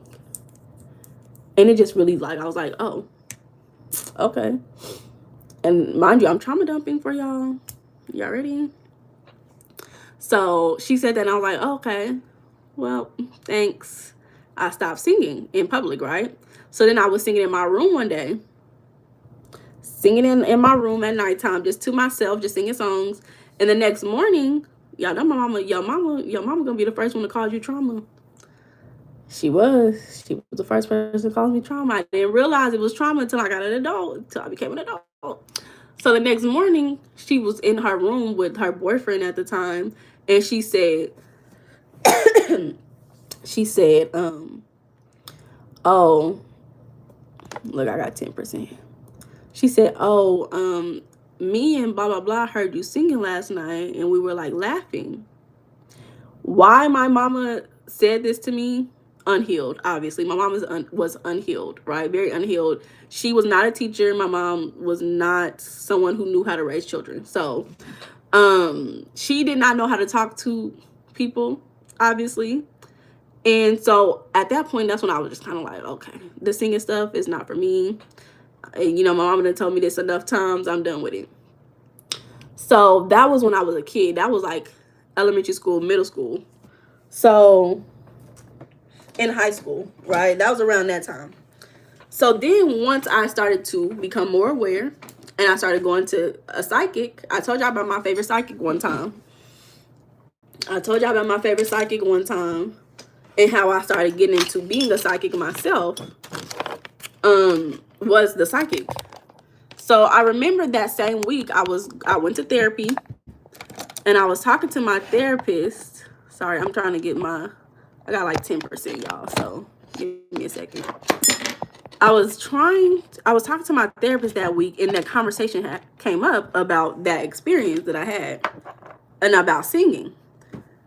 And it just really, like, I was like, oh, okay. And mind you, I'm trauma dumping for y'all. Y'all ready? So she said that, and I was like, oh, okay, well, thanks. I stopped singing in public, right? So then I was singing in my room one day, singing in my room at nighttime, just to myself, just singing songs. And the next morning, y'all know my mama, your mama gonna be the first one to cause you trauma. She was the first person to call me trauma. I didn't realize it was trauma until I got an adult, until I became an adult. So the next morning, she was in her room with her boyfriend at the time, and she said, oh, look, I got 10%. She said, oh, me and blah, blah, blah heard you singing last night, and we were like laughing. Why my mama said this to me unhealed. Obviously, my mom was unhealed, right? Very unhealed. She was not a teacher. My mom was not someone who knew how to raise children. So, she did not know how to talk to people, obviously. And so at that point, that's when I was just kind of like, okay, the singing stuff is not for me. And, you know, my mom had told me this enough times. I'm done with it. So that was when I was a kid. That was like elementary school, middle school. So in high school, right? That was around that time. So then once I started to become more aware and I started going to a psychic, I told y'all about my favorite psychic one time. And how I started getting into being a psychic myself was the psychic. So I remember that same week I went to therapy and I was talking to my therapist. Sorry, I'm trying to get I got like 10%, y'all, so give me a second. I was talking to my therapist that week, and that conversation came up about that experience that I had and about singing.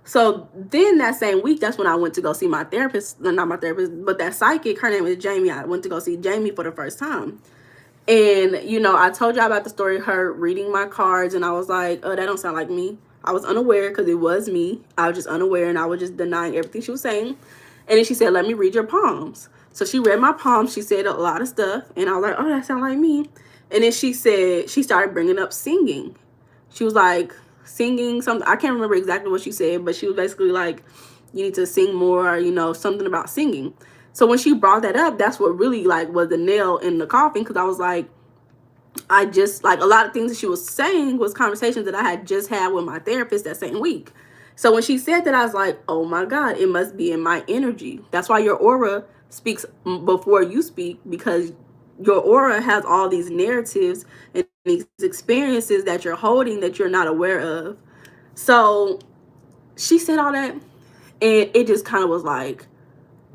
So then that same week, that's when I went to go see my therapist, not my therapist, but that psychic. Her name is Jamie. I went to go see Jamie for the first time. And, you know, I told y'all about the story of her reading my cards, and I was like, oh, that don't sound like me. I was unaware because it was me. I was just unaware, and I was just denying everything she was saying. And then she said, let me read your palms. So she read my palms. She said a lot of stuff, and I was like, oh, that sounds like me. And then she started bringing up singing. She was like, singing something. I can't remember exactly what she said, but she was basically like, you need to sing more, you know, something about singing. So when she brought that up, that's what really like was the nail in the coffin, because I was like, I just like a lot of things that she was saying was conversations that I had just had with my therapist that same week. So when she said that, I was like, oh my God, it must be in my energy. That's why your aura speaks before you speak, because your aura has all these narratives and these experiences that you're holding that you're not aware of. So she said all that, and it just kind of was like,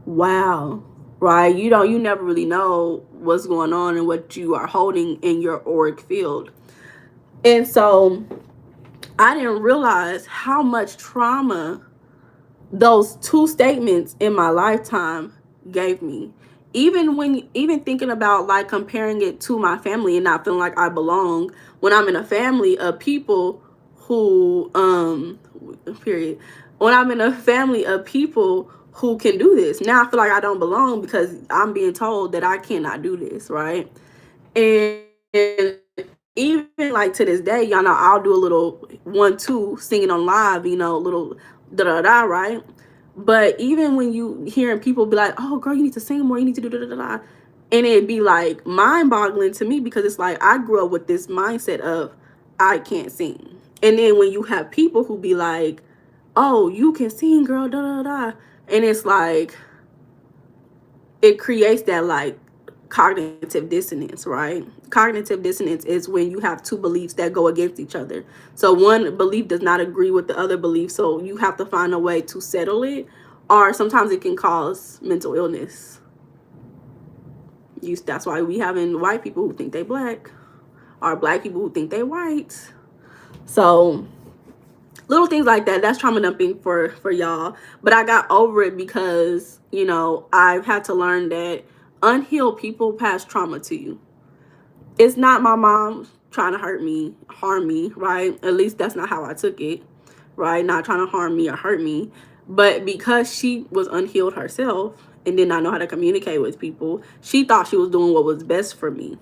wow, right? You never really know what's going on and what you are holding in your auric field. And so I didn't realize how much trauma those two statements in my lifetime gave me. Even thinking about like comparing it to my family and not feeling like I belong when I'm in a family of people who period. When I'm in a family of people who can do this. Now I feel like I don't belong because I'm being told that I cannot do this, right? And even like to this day, y'all know I'll do a little 1-2 singing on live, you know, little da da da, right? But even when you hearing people be like, oh girl, you need to sing more, you need to do da da da, and it'd be like mind boggling to me, because it's like I grew up with this mindset of I can't sing. And then when you have people who be like, oh, you can sing, girl, da da da, and it's like it creates that like cognitive dissonance, right? Cognitive dissonance is when you have two beliefs that go against each other. So one belief does not agree with the other belief, so you have to find a way to settle it, or sometimes it can cause mental illness. That's why we having white people who think they black, or black people who think they white. So little things like that, that's trauma dumping for y'all. But I got over it because, you know, I've had to learn that unhealed people pass trauma to you. It's not my mom trying to harm me, right? At least that's not how I took it, right? Not trying to harm me or hurt me. But because she was unhealed herself and did not know how to communicate with people, she thought she was doing what was best for me.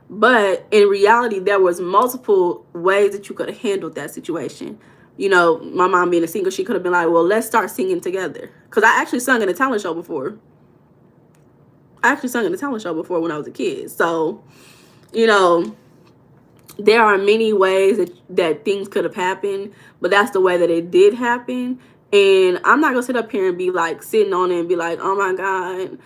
But in reality, there was multiple ways that you could have handled that situation. You know, my mom being a singer, she could have been like, well, let's start singing together. Because I actually sung in a talent show before. When I was a kid. So, you know, there are many ways that things could have happened, but that's the way that it did happen. And I'm not going to sit up here and be like sitting on it and be like, oh my God,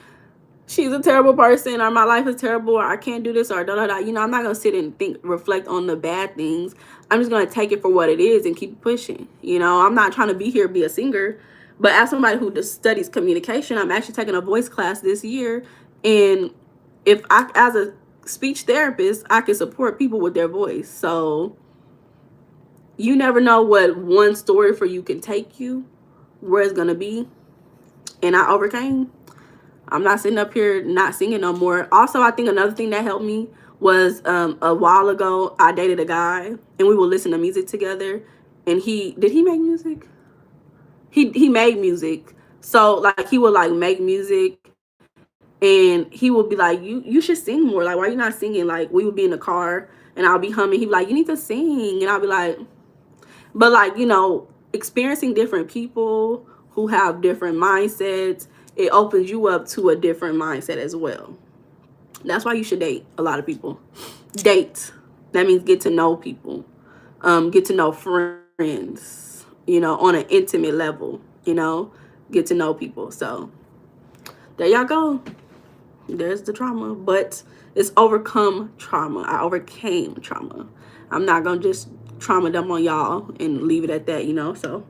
she's a terrible person, or my life is terrible, or I can't do this, or da da da. You know, I'm not going to sit and reflect on the bad things. I'm just going to take it for what it is and keep pushing. You know, I'm not trying to be a singer, but as somebody who just studies communication, I'm actually taking a voice class this year. And if I, as a speech therapist, I can support people with their voice. So you never know what one story for you can take you, where it's going to be. And I overcame. I'm not sitting up here not singing no more. Also, I think another thing that helped me was a while ago, I dated a guy and we would listen to music together. And did he make music? He made music. So like he would like make music and he would be like, you should sing more. Like, why are you not singing? Like, we would be in the car and I'll be humming. He'd be like, you need to sing. And I'll be like, but like, experiencing different people who have different mindsets, it opens you up to a different mindset as well. That's why you should date a lot of people. Date. That means get to know people. Get to know friends, on an intimate level, get to know people. So there y'all go. There's the trauma, but it's overcome trauma. I overcame trauma. I'm not gonna just trauma dump on y'all and leave it at that, so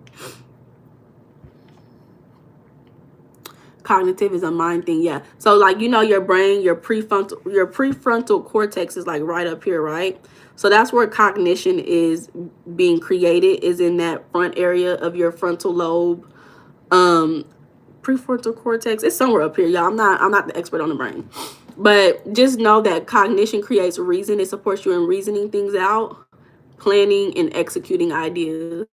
cognitive is a mind thing. Yeah, so like, your brain, your prefrontal cortex is like right up here, right? So that's where cognition is being created, is in that front area of your frontal lobe. Prefrontal cortex, it's somewhere up here, y'all. I'm not the expert on the brain, but just know that cognition creates reason. It supports you in reasoning things out, planning and executing ideas,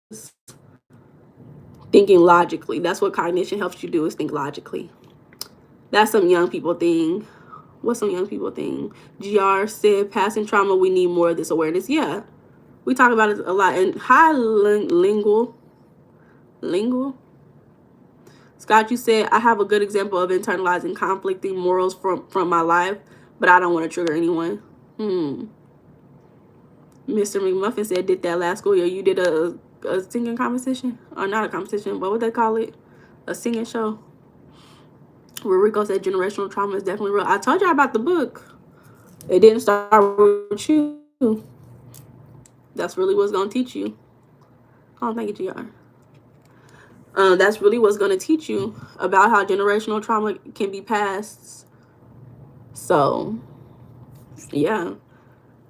thinking logically. That's what cognition helps you do, is think logically. That's some young people thing. What's some young people thing? GR said, passing trauma, we need more of this awareness. Yeah, we talk about it a lot. And hi, lingual. Scott, you said, I have a good example of internalizing conflicting morals from my life, but I don't want to trigger anyone. Mr. McMuffin said, did that last school year. You did a singing competition? Or not a competition, what would they call it? A singing show? Where Rico said generational trauma is definitely real. I told y'all about the book. It didn't start with you. That's really what's going to teach you. Oh, thank you, GR. That's really what's going to teach you about how generational trauma can be passed. So, yeah.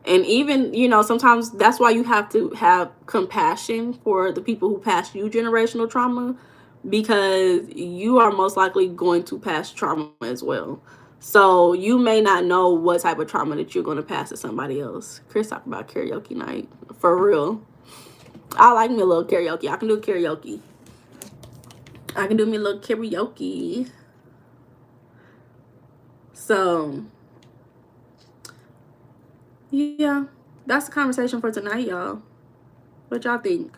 And even, sometimes that's why you have to have compassion for the people who passed you generational trauma, because you are most likely going to pass trauma as well. So you may not know what type of trauma that you're going to pass to somebody else. Chris talked about karaoke night. For real. I like me a little karaoke. I can do karaoke. I can do me a little karaoke. So, yeah, that's the conversation for tonight, y'all. What y'all think?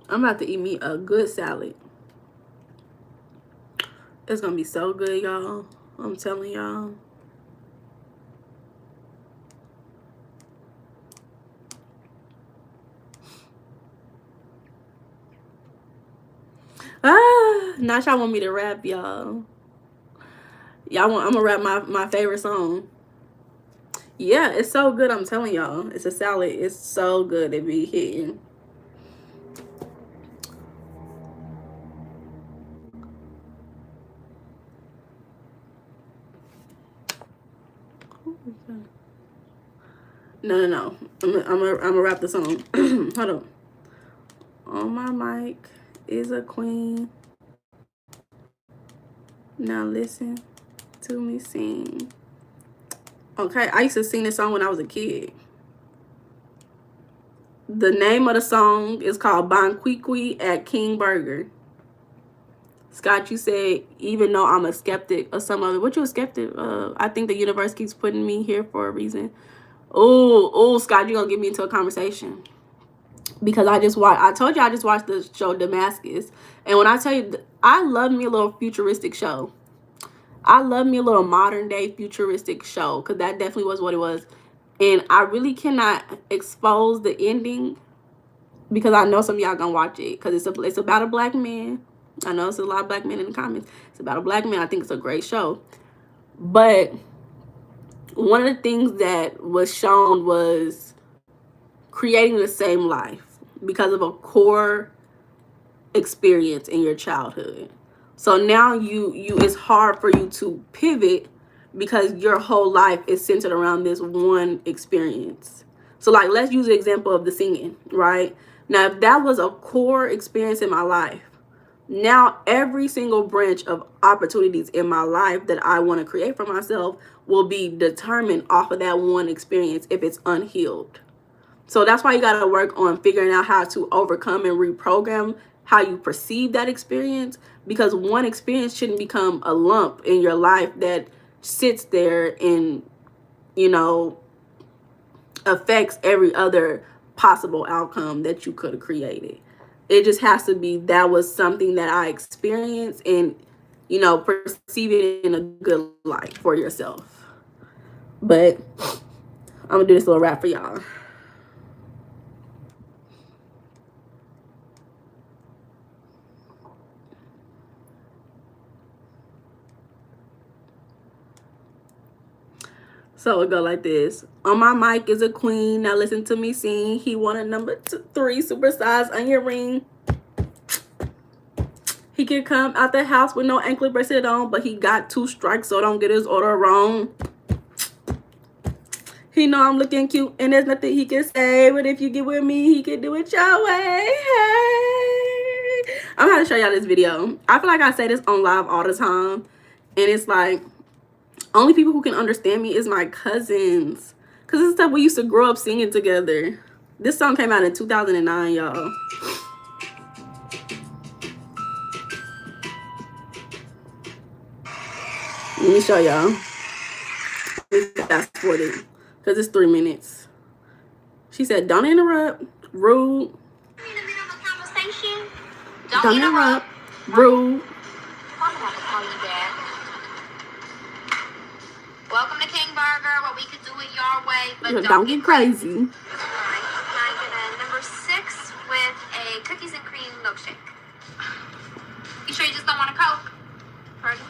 I'm about to eat me a good salad. It's gonna be so good, y'all. I'm telling y'all. Now y'all want me to rap, y'all. I'm gonna rap my favorite song. Yeah, it's so good, I'm telling y'all. It's a salad. It's so good. It be hitting. No. I'm gonna rap the song. Hold on. On my mic is a queen. Now listen to me sing. Okay, I used to sing this song when I was a kid. The name of the song is called Bonquiqui at King Burger. Scott, you said, even though I'm a skeptic of some other, what you a skeptic? I think the universe keeps putting me here for a reason. Oh, Scott, you're gonna get me into a conversation. Because I told you I just watched the show Damascus. And when I tell you, I love me a little futuristic show. I love me a little modern day futuristic show, because that definitely was what it was. And I really cannot expose the ending, because I know some of y'all gonna watch it, because it's about a black man. I know it's a lot of black men in the comments. It's about a black man. I think it's a great show. But one of the things that was shown was creating the same life because of a core experience in your childhood. So now it's hard for you to pivot, because your whole life is centered around this one experience. So like, let's use the example of the singing, right? Now, if that was a core experience in my life, now every single branch of opportunities in my life that I want to create for myself will be determined off of that one experience if it's unhealed. So that's why you got to work on figuring out how to overcome and reprogram how you perceive that experience, because one experience shouldn't become a lump in your life that sits there and, you know, affects every other possible outcome that you could have created. It just has to be, that was something that I experienced, and, you know, perceive it in a good light for yourself. But I'm gonna do this little rap for y'all. So it go like this. On my mic is a queen. Now listen to me sing. He wanted number 3 supersized onion ring. He can come out the house with no anklet bracelet on, but he got 2 strikes, so don't get his order wrong. He know I'm looking cute, and there's nothing he can say, but if you get with me, he can do it your way. Hey, I'm going to show y'all this video. I feel like I say this on live all the time, and it's like, only people who can understand me is my cousins, because this is stuff we used to grow up singing together. This song came out in 2009, y'all. Let me show y'all. Fast forward it, because it's 3 minutes. She said, don't interrupt, rude. Don't interrupt, rude. Welcome to King Burger, where we could do it your way, but don't get crazy. All right, can I get a number 6 with a cookies and cream milkshake? You sure you just don't want a Coke? Pardon?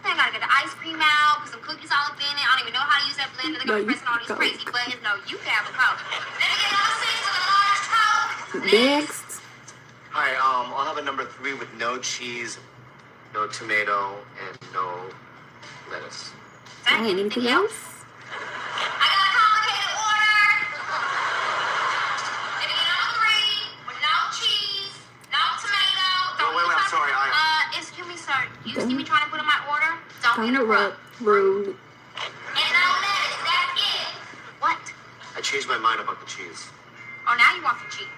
I gotta get the ice cream out, put some cookies all up in it. I don't even know how to use that blender. They're gonna be pressing all these crazy buttons. No, you can have a Coke. Let me get number 6 with a large Coke. Next. Hi, I'll have a number 3 with no cheese, no tomato, and no lettuce. Anything else? I got a complicated order. Let me get number 3 with no cheese, no tomato. Wait, I'm sorry. Excuse me, sir. You see me trying to put in my order? Don't interrupt. Rude. And no lettuce. That's it. What? I changed my mind about the cheese. Oh, now you want some cheese?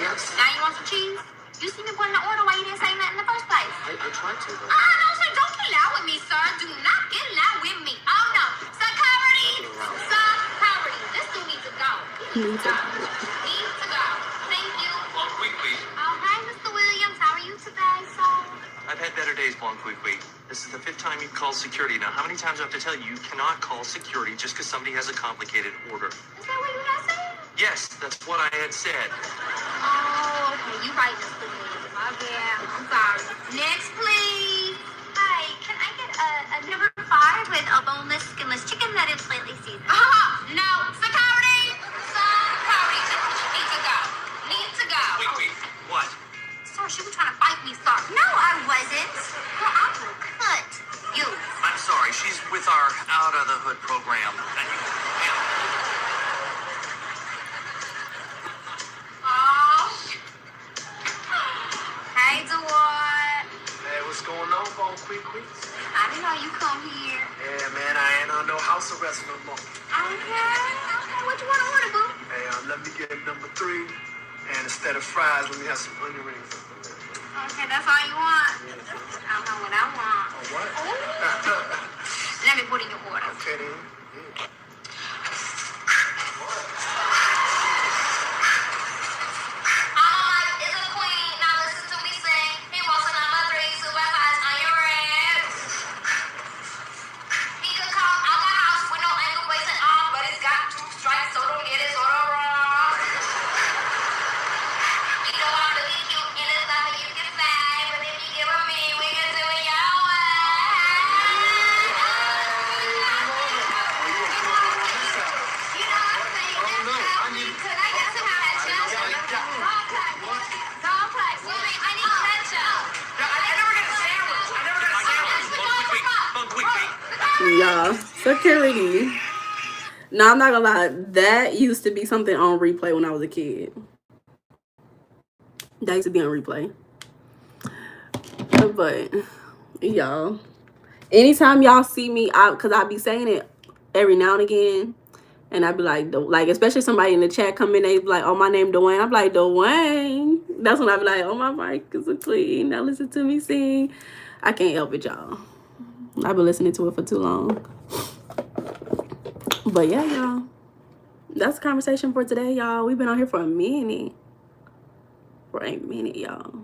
Yes. Now you want some cheese? You see me put in the order, why you didn't say nothing in the first place? I tried to. No, sir. Don't get loud with me, sir. Do not get loud with me. Oh, no. Security. Security. This dude needs to go. He needs to go. Needs to go. Thank you. Bon Quick. Oh, hi, Mr. Williams. How are you today, sir? I've had better days, Bon Quick. This is the 5th time you've called security. Now, how many times do I have to tell you cannot call security just because somebody has a complicated order? Is that what you guys saying? Yes, that's what I had said. Oh, okay. You right, Mr. Williams. My bad. I'm sorry. Next, please. Hi, can I get a number 5 with a boneless, skinless chicken that is slightly seasoned? No. Security. Security. Need to go. Need to go. Wait. What? Sir, she was trying to fight me, sir. No, I wasn't. Well, I will cut you. I'm sorry. She's with our Out of the Hood program. And you, Oh. Hey, DeWard. Hey, what's going on, Bon Quick? I didn't know you come here. Yeah, man, I ain't on no house arrest no more. Okay. What you want to order, boo? Hey, let me get number 3, and instead of fries, let me have some onion rings. Okay, that's all you want? I don't know what I want. Oh, what? Let me put in your order. Okay, then. Yeah. Is a queen. Now listen to me sing. He wants a number 3 supervised on your ribs. He could come out the house with no ankle bracelet on, but it's got 2 strikes, so don't get his order wrong. You know I'm really cute, and it's nothing you can say, but if you give with me, we can do it your way. You know what I'm saying? Could I get some ketchup? Don't play. Swimming, I need ketchup. I never get a sandwich. Bon Quick. Yeah, security. No, I'm not gonna lie. That used to be something on replay when I was a kid. That used to be on replay. But y'all, anytime y'all see me out, cause I be saying it every now and again, and I be like, especially somebody in the chat come in, they be like, "Oh, my name Dwayne." I'm like, Dwayne. That's when I be like, "Oh, my mic is a queen. Now listen to me sing." I can't help it, y'all. I've been listening to it for too long. But yeah, y'all. That's the conversation for today, y'all. We've been on here for a minute. Y'all.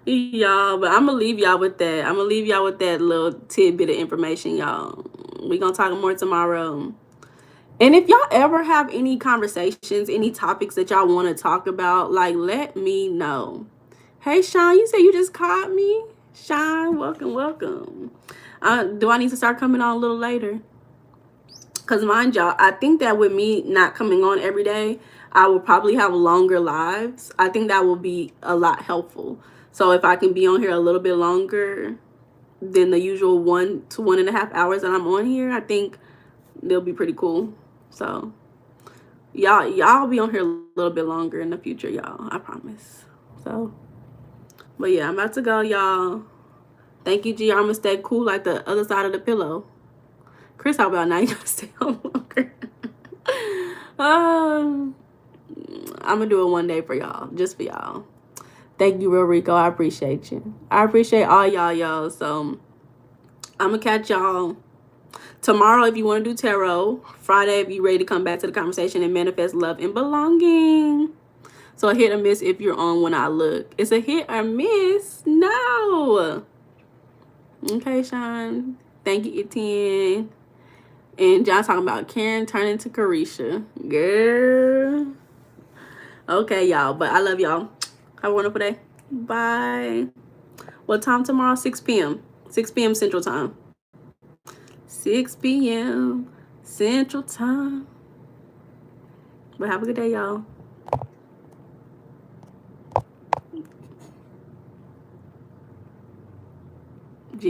Y'all, but I'm gonna leave y'all with that. I'm gonna leave y'all with that little tidbit of information, y'all. We gonna talk more tomorrow. And if y'all ever have any conversations, any topics that y'all want to talk about, like, let me know. Hey, Sean, you said you just caught me? Sean, welcome. Do I need to start coming on a little later? Because mind y'all, I think that with me not coming on every day, I will probably have longer lives. I think that will be a lot helpful. So if I can be on here a little bit longer than the usual 1 to 1.5 hours that I'm on here, I think they'll be pretty cool. So y'all be on here a little bit longer in the future, y'all. I promise. So, but yeah, I'm about to go, y'all. Thank you, G. I'm gonna stay cool like the other side of the pillow. Chris, how about now? You gotta stay on longer. I'm gonna do it one day for y'all, just for y'all. Thank you, Real Rico. I appreciate you. I appreciate all y'all. So I'm gonna catch y'all tomorrow if you want to do tarot. Friday if you ready to come back to the conversation and manifest love and belonging. So a hit or miss if you're on when I look. It's a hit or miss. No. Okay, Sean. Thank you, Etienne. And John talking about Karen turning to Carisha. Girl. Okay, y'all. But I love y'all. Have a wonderful day. Bye. What time tomorrow? 6 p.m. 6 p.m. Central Time. 6 p.m. Central Time. But have a good day, y'all. GR.